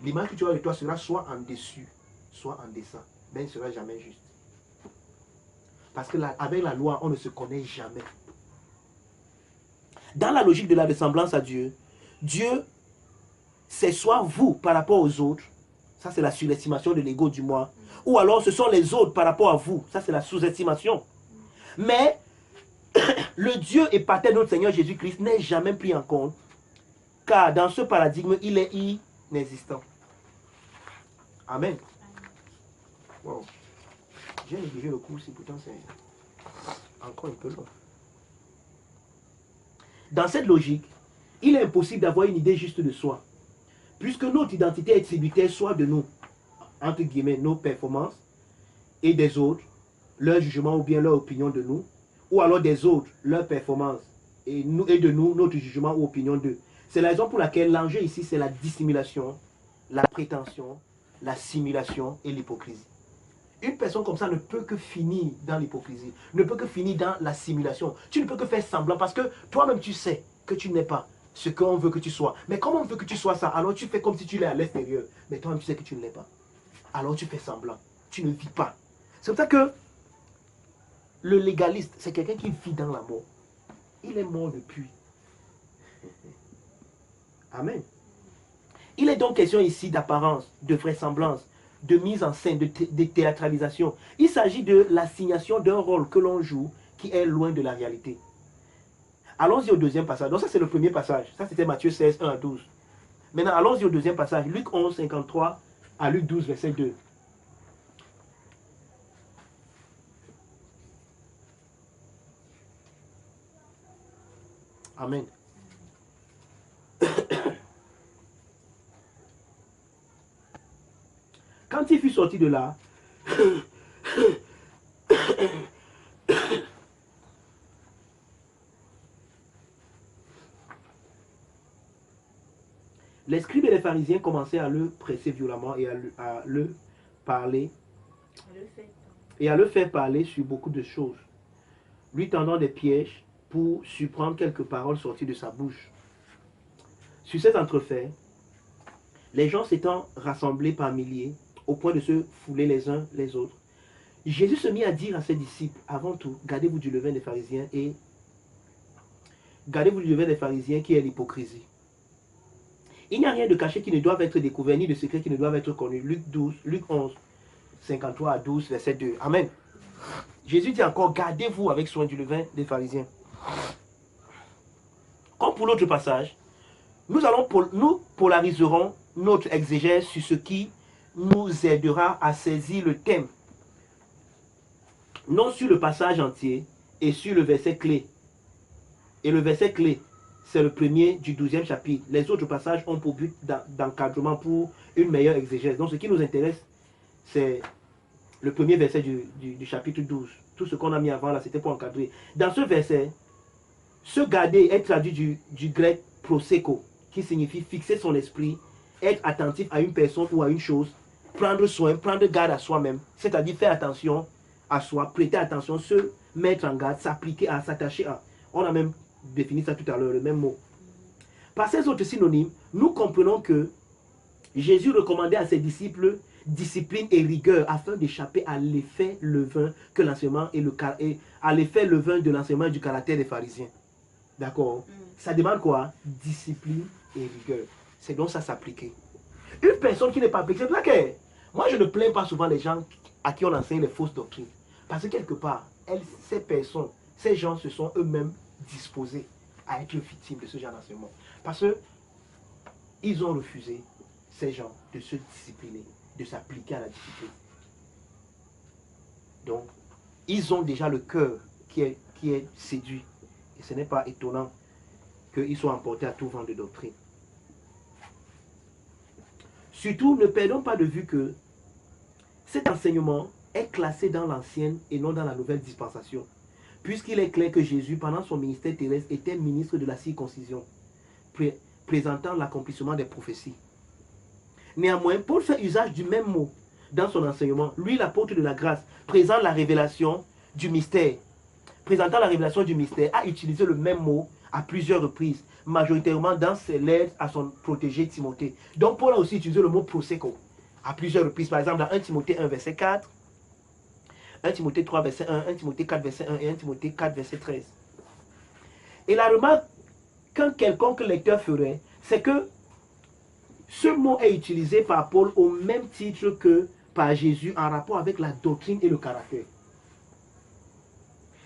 L'image que tu auras de toi sera soit en dessus, soit en dessous. Mais elle ne sera jamais juste. Parce que avec la loi, on ne se connaît jamais. Dans la logique de la ressemblance à Dieu, Dieu, c'est soit vous par rapport aux autres, ça c'est la surestimation de l'ego du moi, ou alors ce sont les autres par rapport à vous, ça c'est la sous-estimation. Mais le Dieu et Pater de notre Seigneur Jésus-Christ n'est jamais pris en compte, car dans ce paradigme, il est inexistant. Amen. Wow. J'ai négligé le cours, pourtant c'est encore un peu long. Dans cette logique, il est impossible d'avoir une idée juste de soi, Puisque notre identité est tributaire soit de nous, entre guillemets, nos performances, et des autres, leur jugement ou bien leur opinion de nous, ou alors des autres, leur performance, et de nous, notre jugement ou opinion d'eux. C'est la raison pour laquelle l'enjeu ici, c'est la dissimulation, la prétention, la simulation et l'hypocrisie. Une personne comme ça ne peut que finir dans l'hypocrisie, ne peut que finir dans la simulation. Tu ne peux que faire semblant parce que toi-même tu sais que tu n'es pas ce qu'on veut que tu sois. Mais comment on veut que tu sois ça? Alors tu fais comme si tu l'es à l'extérieur. Mais toi-même tu sais que tu ne l'es pas. Alors tu fais semblant. Tu ne vis pas. C'est pour ça que le légaliste, c'est quelqu'un qui vit dans la mort. Il est mort depuis. Amen. Il est donc question ici d'apparence, de vraisemblance, de mise en scène, de théâtralisation. Il s'agit de l'assignation d'un rôle que l'on joue qui est loin de la réalité. Allons-y au deuxième passage. Donc ça c'est le premier passage. Ça c'était Matthieu 16, 1 à 12. Maintenant allons-y au deuxième passage. Luc 11, 53 à Luc 12, verset 2. Amen. Quand il fut sorti de là, les scribes et les pharisiens commençaient à le presser violemment et à le parler et à le faire parler sur beaucoup de choses, lui tendant des pièges pour surprendre quelques paroles sorties de sa bouche. Sur cet entrefait, les gens s'étant rassemblés par milliers, au point de se fouler les uns les autres, Jésus se mit à dire à ses disciples, avant tout, gardez-vous du levain des pharisiens et gardez-vous du levain des pharisiens qui est l'hypocrisie. Il n'y a rien de caché qui ne doit être découvert, ni de secret qui ne doit être connu. Luc 11, 53 à 12, verset 2. Amen. Jésus dit encore, gardez-vous avec soin du levain des pharisiens. Comme pour l'autre passage, nous polariserons notre exégèse sur ce qui nous aidera à saisir le thème. Non sur le passage entier et sur le verset clé. Et le verset clé, c'est le premier du 12e chapitre. Les autres passages ont pour but d'encadrement pour une meilleure exégèse. Donc ce qui nous intéresse, c'est le premier verset du chapitre 12. Tout ce qu'on a mis avant là, c'était pour encadrer. Dans ce verset, se garder est traduit du grec proseko, qui signifie fixer son esprit, être attentif à une personne ou à une chose, prendre soin, prendre garde à soi-même, c'est-à-dire faire attention à soi, prêter attention, se mettre en garde, s'appliquer à, s'attacher à. On a même défini ça tout à l'heure, le même mot. Par ces autres synonymes, nous comprenons que Jésus recommandait à ses disciples discipline et rigueur afin d'échapper à l'effet levain que l'enseignement et à l'effet levain de l'enseignement du caractère des pharisiens. D'accord? Ça demande quoi? Discipline et rigueur. C'est donc ça s'appliquer. Une personne qui n'est pas appliquée, c'est pour ça que moi je ne plains pas souvent les gens à qui on enseigne les fausses doctrines. Parce que quelque part, ces personnes, ces gens se sont eux-mêmes disposés à être victimes de ce genre d'enseignement. Parce qu'ils ont refusé, ces gens, de se discipliner, de s'appliquer à la discipline. Donc, ils ont déjà le cœur qui est séduit. Et ce n'est pas étonnant qu'ils soient emportés à tout vent de doctrine. Surtout, ne perdons pas de vue que cet enseignement est classé dans l'ancienne et non dans la nouvelle dispensation. Puisqu'il est clair que Jésus, pendant son ministère terrestre, était ministre de la circoncision, présentant l'accomplissement des prophéties. Néanmoins, Paul fait usage du même mot dans son enseignement. Lui, l'apôtre de la grâce, présentant la révélation du mystère, a utilisé le même mot à plusieurs reprises, majoritairement dans ses lettres à son protégé Timothée. Donc Paul a aussi utilisé le mot proseko à plusieurs reprises. Par exemple, dans 1 Timothée 1, verset 4, 1 Timothée 3, verset 1, 1 Timothée 4, verset 1 et 1 Timothée 4, verset 13. Et la remarque qu'un quelconque lecteur ferait, c'est que ce mot est utilisé par Paul au même titre que par Jésus en rapport avec la doctrine et le caractère.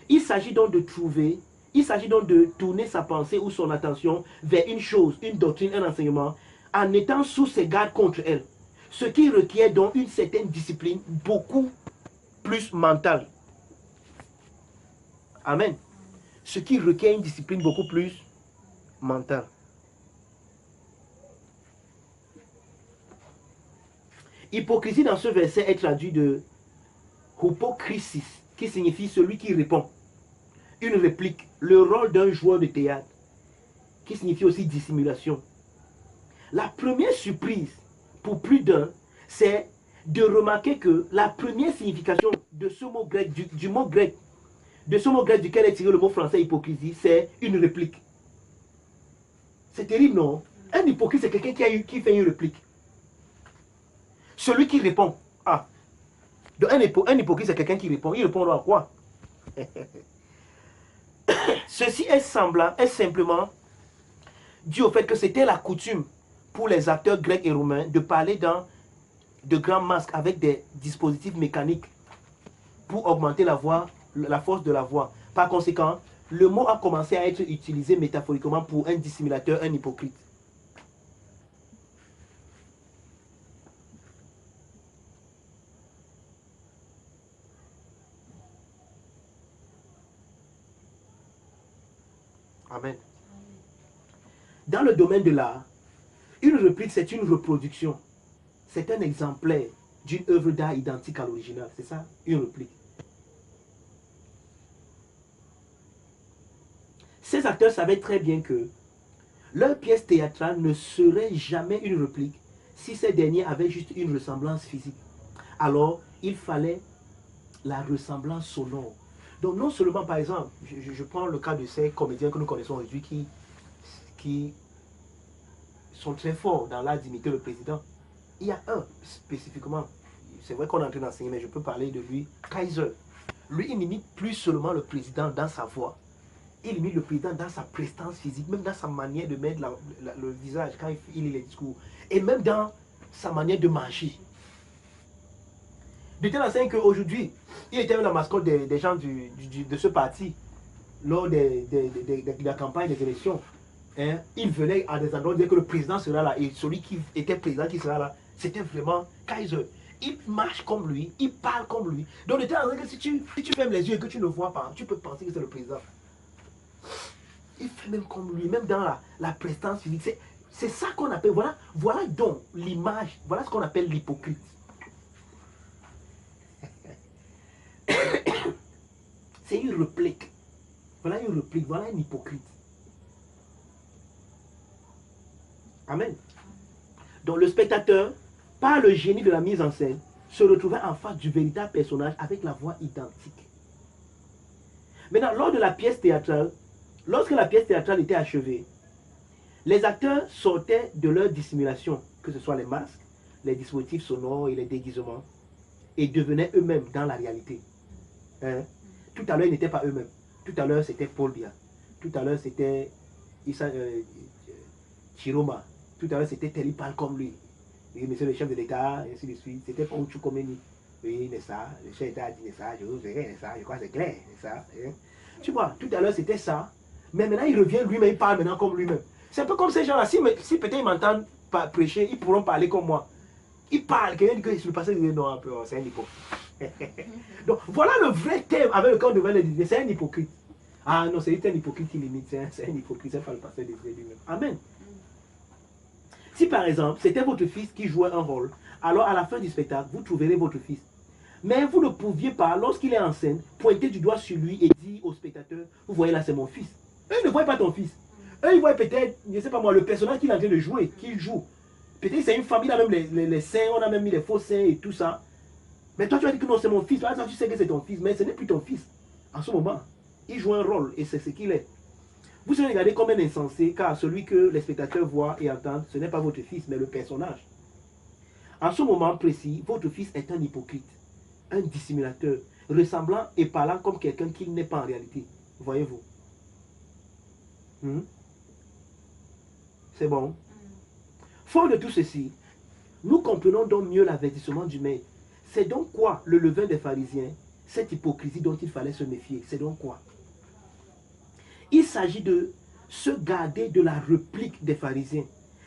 Il s'agit donc de tourner sa pensée ou son attention vers une chose, une doctrine, un enseignement, en étant sous ses gardes contre elle. Ce qui requiert donc une certaine discipline beaucoup plus mentale. Amen. Ce qui requiert une discipline beaucoup plus mentale. Hypocrisie dans ce verset est traduit de hypocrisis, qui signifie celui qui répond. Une réplique, le rôle d'un joueur de théâtre, qui signifie aussi dissimulation. La première surprise pour plus d'un, c'est de remarquer que la première signification de ce mot grec, du mot grec, de ce mot grec duquel est tiré le mot français hypocrisie, c'est une réplique. C'est terrible, non? Un hypocrite, c'est quelqu'un qui fait une réplique. Celui qui répond. Ah. Donc un hypocrite, c'est quelqu'un qui répond. Il répond à quoi? Ceci est simplement dû au fait que c'était la coutume pour les acteurs grecs et romains de parler dans de grands masques avec des dispositifs mécaniques pour augmenter la voix, la force de la voix. Par conséquent, le mot a commencé à être utilisé métaphoriquement pour un dissimulateur, un hypocrite. Amen. Dans le domaine de l'art, une réplique, c'est une reproduction. C'est un exemplaire d'une œuvre d'art identique à l'original. C'est ça, une réplique. Ces acteurs savaient très bien que leur pièce théâtrale ne serait jamais une réplique si ces derniers avaient juste une ressemblance physique. Alors, il fallait la ressemblance sonore. Donc, non seulement, par exemple, je prends le cas de ces comédiens que nous connaissons aujourd'hui qui sont très forts dans l'art d'imiter le président. Il y a un spécifiquement, c'est vrai qu'on est en train d'enseigner, mais je peux parler de lui, Kaiser. Lui, il n'imite plus seulement le président dans sa voix. Il imite le président dans sa prestance physique, même dans sa manière de mettre le visage quand il lit les discours. Et même dans sa manière de manger. De telle enseigne qu'aujourd'hui, il était la mascotte des gens de ce parti lors de la campagne des élections. Hein, il venait à des endroits dire que le président sera là et celui qui était président qui sera là, c'était vraiment Kaiser. Il marche comme lui, il parle comme lui. Donc de telle enseigne que si tu fermes les yeux et que tu ne vois pas, tu peux penser que c'est le président. Il fait même comme lui, même dans la prestance physique. C'est ça qu'on appelle, voilà donc l'image, voilà ce qu'on appelle l'hypocrite. C'est une réplique. Voilà une réplique, voilà un hypocrite. Amen. Donc le spectateur, par le génie de la mise en scène, se retrouvait en face du véritable personnage avec la voix identique. Maintenant, lors de la pièce théâtrale, lorsque la pièce théâtrale était achevée, les acteurs sortaient de leur dissimulation, que ce soit les masques, les dispositifs sonores et les déguisements, et devenaient eux-mêmes dans la réalité. Hein? Tout à l'heure, ils n'étaient pas eux-mêmes. Tout à l'heure, c'était Paul Biya. Tout à l'heure, c'était Chiroma. Tout à l'heure, c'était tel, il parle comme lui. Oui, monsieur le chef de l'État, et ainsi de suite. C'était pas Ouchou Komeni. Oui, n'est-ce pas? Le chef d'État a dit, n'est-ce pas? Je vous verrai, n'est-ce pas? Je crois que c'est clair, n'est-ce pas? Hein? Tu vois, tout à l'heure, c'était ça. Mais maintenant, il revient lui-même, il parle maintenant comme lui-même. C'est un peu comme ces gens-là. Si peut-être ils m'entendent prêcher, ils pourront parler comme moi. Ils parlent, quelqu'un dit que je le passé, il dit non, un peu, c'est un hypocrite. Donc, voilà le vrai thème avec lequel on devrait le dire. C'est un hypocrite. Ah non, c'est un hypocrite qui limite. C'est un hypocrite, c'est pas le pasteur de lui-même. Amen. Si par exemple, c'était votre fils qui jouait un rôle, alors à la fin du spectacle, vous trouverez votre fils. Mais vous ne pouviez pas, lorsqu'il est en scène, pointer du doigt sur lui et dire au spectateur, vous voyez là, c'est mon fils. Eux, ils ne voient pas ton fils. Eux, ils voient peut-être, je ne sais pas moi, le personnage qu'il est en train de jouer, qu'il joue. Peut-être c'est une famille, il a même les seins, on a même mis les faux seins et tout ça. Mais toi, tu vas dire que non, c'est mon fils. Par exemple, tu sais que c'est ton fils, mais ce n'est plus ton fils. En ce moment, il joue un rôle et c'est ce qu'il est. Vous serez regardé comme un insensé, car celui que les spectateurs voient et entendent, ce n'est pas votre fils, mais le personnage. En ce moment précis, votre fils est un hypocrite, un dissimulateur, ressemblant et parlant comme quelqu'un qu'il n'est pas en réalité. Voyez-vous? C'est bon? Fort de tout ceci, nous comprenons donc mieux l'avertissement du maître. C'est donc quoi le levain des pharisiens, cette hypocrisie dont il fallait se méfier? C'est donc quoi? Il s'agit de se garder de la réplique des pharisiens.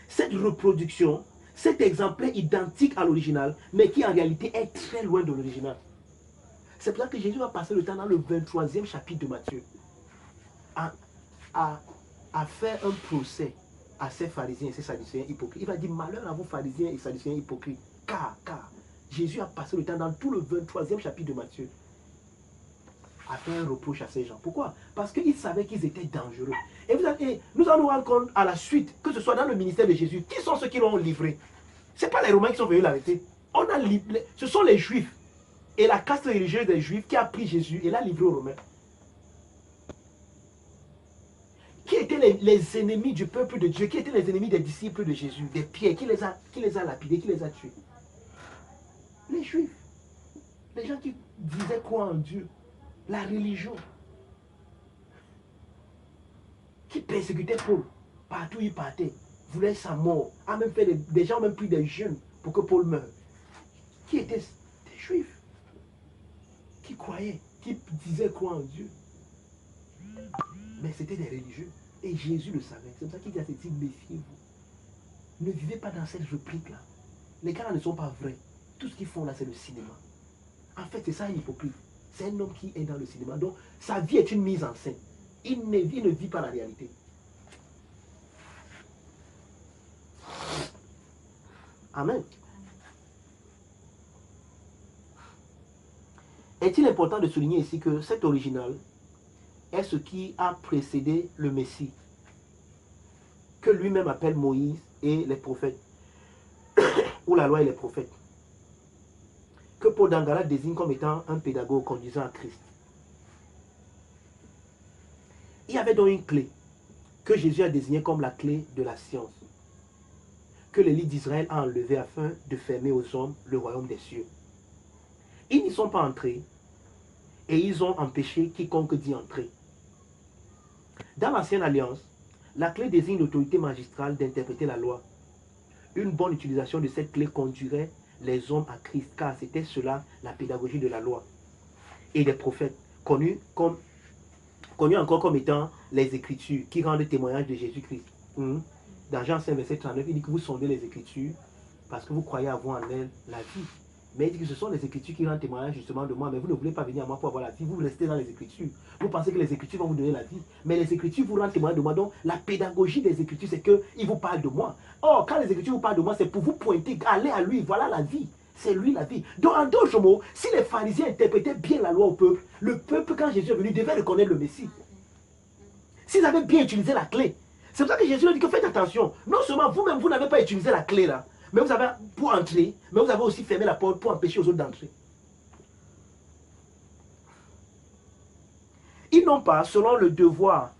Cette reproduction, cet exemplaire identique à l'original, mais qui en réalité est très loin de l'original. C'est pour ça que Jésus va passer le temps dans le 23e chapitre de Matthieu à faire un procès à ces pharisiens et ces sadducéens hypocrites. Il va dire malheur à vous pharisiens et sadducéens hypocrites. Car Jésus a passé le temps dans tout le 23e chapitre de Matthieu à faire un reproche à ces gens. Pourquoi? Parce qu'il savait qu'ils étaient dangereux. Et nous allons nous rendre compte à la suite, que ce soit dans le ministère de Jésus, qui sont ceux qui l'ont livré? Ce n'est pas les Romains qui sont venus l'arrêter. Ce sont les Juifs et la caste religieuse des Juifs qui a pris Jésus et l'a livré aux Romains. Qui étaient les ennemis du peuple de Dieu? Qui étaient les ennemis des disciples de Jésus? Des Pierre? Qui les a lapidés? Qui les a tués? Les Juifs. Les gens qui disaient quoi en Dieu? La religion. Qui persécutait Paul. Partout où il partait. Voulait sa mort. A même fait des gens ont même pris des jeûnes pour que Paul meure. Qui étaient des Juifs. Qui croyaient. Qui disaient quoi en Dieu. Mais c'était des religieux. Et Jésus le savait. C'est pour ça qu'il a dit, méfiez-vous. Ne vivez pas dans cette réplique-là. Les gars ne sont pas vrais. Tout ce qu'ils font là, c'est le cinéma. En fait, c'est ça un hypocrite. C'est un homme qui est dans le cinéma. Donc, sa vie est une mise en scène. Il ne vit pas la réalité. Amen. Est-il important de souligner ici que cet original est ce qui a précédé le Messie, que lui-même appelle Moïse et les prophètes, ou la loi et les prophètes, que Paul dans Galates désigne comme étant un pédagogue conduisant à Christ. Il y avait donc une clé que Jésus a désignée comme la clé de la science, que l'élite d'Israël a enlevée afin de fermer aux hommes le royaume des cieux. Ils n'y sont pas entrés et ils ont empêché quiconque d'y entrer. Dans l'ancienne alliance, la clé désigne l'autorité magistrale d'interpréter la loi. Une bonne utilisation de cette clé conduirait les hommes à Christ, car c'était cela la pédagogie de la loi et des prophètes, connus encore comme étant les Écritures, qui rendent témoignage de Jésus-Christ. Dans Jean 5, verset 39, il dit que vous sondez les Écritures parce que vous croyez avoir en elles la vie. Mais il dit que ce sont les Écritures qui rendent témoignage justement de moi, mais vous ne voulez pas venir à moi pour avoir la vie, vous restez dans les Écritures. Vous pensez que les Écritures vont vous donner la vie, mais les Écritures vous rendent témoignage de moi. Donc la pédagogie des Écritures, c'est qu'ils vous parlent de moi. Or, quand les Écritures vous parlent de moi, c'est pour vous pointer, allez à lui, voilà la vie. C'est lui la vie. Donc en d'autres mots, si les pharisiens interprétaient bien la loi au peuple, le peuple, quand Jésus est venu, devait reconnaître le Messie. S'ils avaient bien utilisé la clé. C'est pour ça que Jésus a dit que faites attention. Non seulement vous-même, vous n'avez pas utilisé la clé là, mais vous avez pour entrer, mais vous avez aussi fermé la porte pour empêcher aux autres d'entrer. Ils n'ont pas, selon le devoir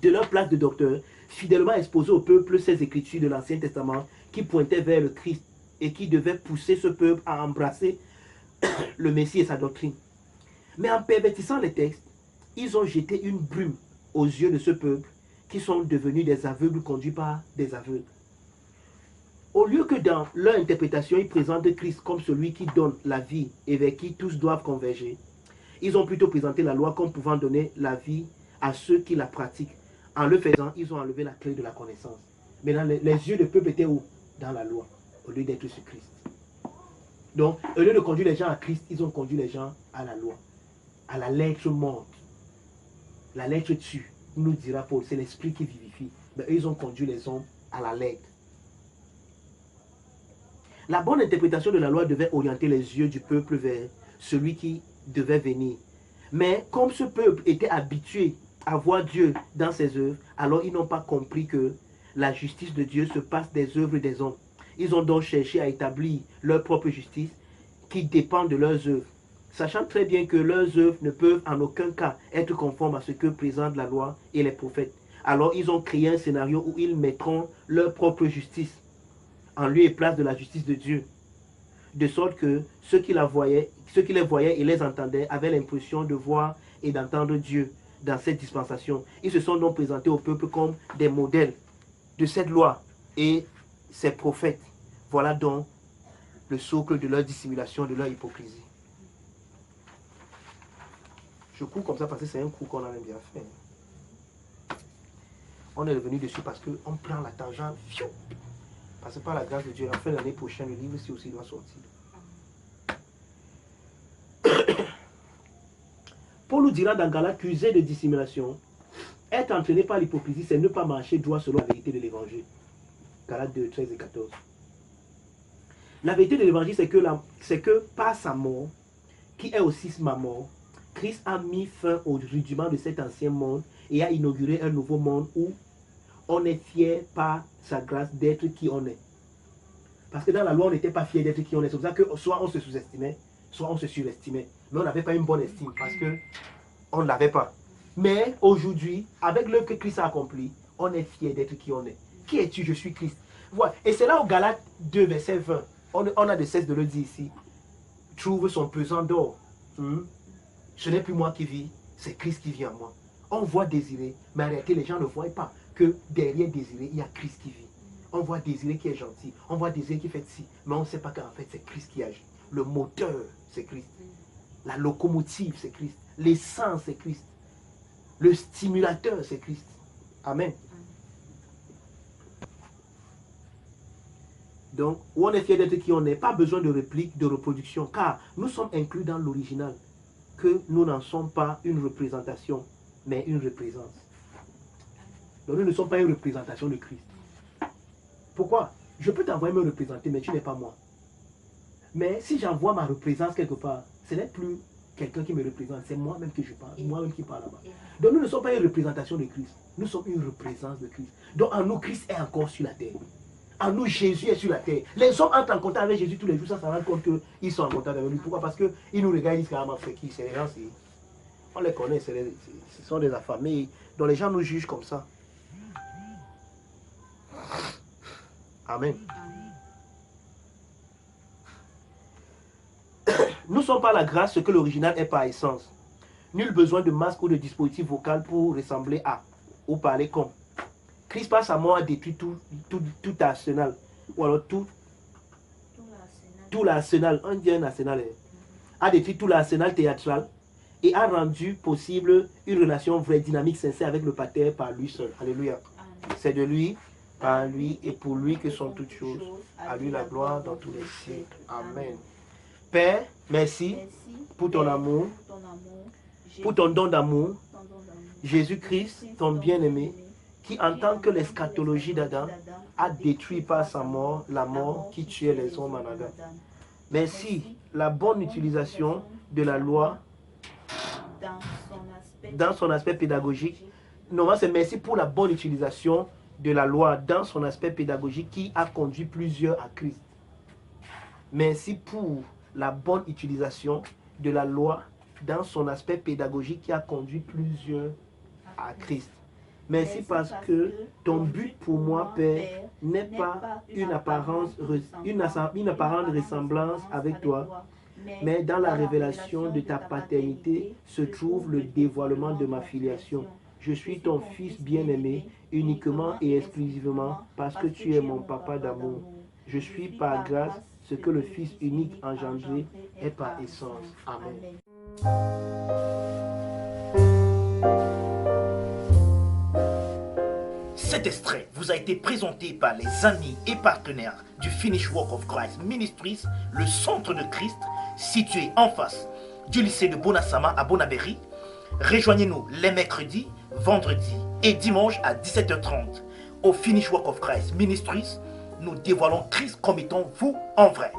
de leur place de docteur, fidèlement exposé au peuple ces écritures de l'Ancien Testament qui pointaient vers le Christ et qui devaient pousser ce peuple à embrasser le Messie et sa doctrine. Mais en pervertissant les textes, ils ont jeté une brume aux yeux de ce peuple qui sont devenus des aveugles conduits par des aveugles. Au lieu que dans leur interprétation, ils présentent Christ comme celui qui donne la vie et vers qui tous doivent converger, ils ont plutôt présenté la loi comme pouvant donner la vie à ceux qui la pratiquent. En le faisant, ils ont enlevé la clé de la connaissance. Maintenant, les yeux du peuple étaient où? Dans la loi, au lieu d'être sur Christ. Donc, au lieu de conduire les gens à Christ, ils ont conduit les gens à la loi, à la lettre morte. La lettre tue, nous dira Paul, c'est l'esprit qui vivifie. Mais eux, ils ont conduit les hommes à la lettre. La bonne interprétation de la loi devait orienter les yeux du peuple vers celui qui devait venir. Mais comme ce peuple était habitué à voir Dieu dans ses œuvres, alors ils n'ont pas compris que la justice de Dieu se passe des œuvres des hommes. Ils ont donc cherché à établir leur propre justice qui dépend de leurs œuvres, sachant très bien que leurs œuvres ne peuvent en aucun cas être conformes à ce que présente la loi et les prophètes. Alors ils ont créé un scénario où ils mettront leur propre justice en lieu et place de la justice de Dieu. De sorte que ceux qui les voyaient et les entendaient avaient l'impression de voir et d'entendre Dieu dans cette dispensation. Ils se sont donc présentés au peuple comme des modèles de cette loi et ses prophètes. Voilà donc le socle de leur dissimulation, de leur hypocrisie. Je cours comme ça parce que c'est un coup qu'on a bien fait. On est revenu dessus parce qu'on prend la tangente. Parce que par la grâce de Dieu, en fin d'année prochaine, le livre-ci aussi doit sortir. Paul nous dira dans Galates qu'user de dissimulation, être entraîné par l'hypocrisie, c'est ne pas marcher droit selon la vérité de l'évangile. Galates 2, 13 et 14. La vérité de l'évangile, c'est que par sa mort, qui est aussi ma mort, Christ a mis fin au rudiment de cet ancien monde et a inauguré un nouveau monde où on est fier par sa grâce d'être qui on est. Parce que dans la loi, on n'était pas fier d'être qui on est. C'est pour ça que soit on se sous-estimait, soit on se surestimait. Mais on n'avait pas une bonne estime parce qu'on ne l'avait pas. Mais aujourd'hui, avec l'œuvre que Christ a accompli, on est fier d'être qui on est. Qui es-tu? Je suis Christ. Voilà. Et c'est là au Galates 2, verset 20. On a de cesse de le dire ici. Trouve son pesant d'or. Ce n'est plus moi qui vis, c'est Christ qui vit en moi. On voit Désiré, mais en réalité, les gens ne voient pas que derrière Désiré, il y a Christ qui vit. On voit Désiré qui est gentil, on voit Désiré qui fait ci, mais on ne sait pas qu'en fait, c'est Christ qui agit. Le moteur, c'est Christ. La locomotive, c'est Christ. L'essence, c'est Christ. Le stimulateur, c'est Christ. Amen. Donc, où on est fier d'être qui on n'est, pas besoin de réplique, de reproduction, car nous sommes inclus dans l'original, que nous n'en sommes pas une représentation, mais une représence. Donc, nous ne sommes pas une représentation de Christ. Pourquoi? Je peux t'envoyer me représenter, mais tu n'es pas moi. Mais si j'envoie ma représence quelque part, ce n'est plus quelqu'un qui me représente, c'est moi-même que je parle, moi-même qui parle là-bas. Donc, nous ne sommes pas une représentation de Christ, nous sommes une représence de Christ. Donc, en nous, Christ est encore sur la terre. En nous, Jésus est sur la terre. Les hommes entrent en contact avec Jésus tous les jours, ça se rend compte qu'ils sont en contact avec lui. Pourquoi? Parce qu'ils nous regardent, ils disent carrément, c'est qui? C'est les gens, on les connaît, ce sont des affamés. Donc les gens nous jugent comme ça. Amen. Nous sommes par la grâce ce que l'original est par essence. Nul besoin de masque ou de dispositif vocal pour ressembler à ou parler comme. Christ par sa mort a détruit tout arsenal. Ou alors tout l'arsenal. On dit un arsenal. A détruit tout l'arsenal théâtral et a rendu possible une relation vraie, dynamique, sincère avec le Pater par lui seul. Alléluia. C'est de lui, par lui et pour lui que sont toutes choses. À lui la gloire dans tous les siècles. Amen. Père, merci pour ton amour, pour ton don d'amour. Jésus-Christ, ton bien-aimé, qui en tant que l'eschatologie d'Adam a détruit par sa mort la mort qui tuait les hommes en Adam. Merci, la bonne utilisation de la loi dans son aspect pédagogique. Non, c'est merci pour la bonne utilisation de la loi dans son aspect pédagogique qui a conduit plusieurs à Christ. Merci pour la bonne utilisation de la loi dans son aspect pédagogique qui a conduit plusieurs à Christ. Merci parce que ton but pour moi, Père, n'est pas une apparente ressemblance avec toi, mais dans la révélation de ta paternité se trouve le dévoilement de ma filiation. Je suis ton fils bien-aimé, uniquement et exclusivement parce que tu es mon papa d'amour. Je suis par grâce ce que le Fils unique engendré est par essence. Amen. Cet extrait vous a été présenté par les amis et partenaires du Finished Work of Christ Ministries, le centre de Christ, situé en face du lycée de Bonasama à Bonabéry. Rejoignez-nous les mercredis, vendredis et dimanches à 17h30 au Finished Work of Christ Ministries. Nous dévoilons Christ comme étant vous en vrai.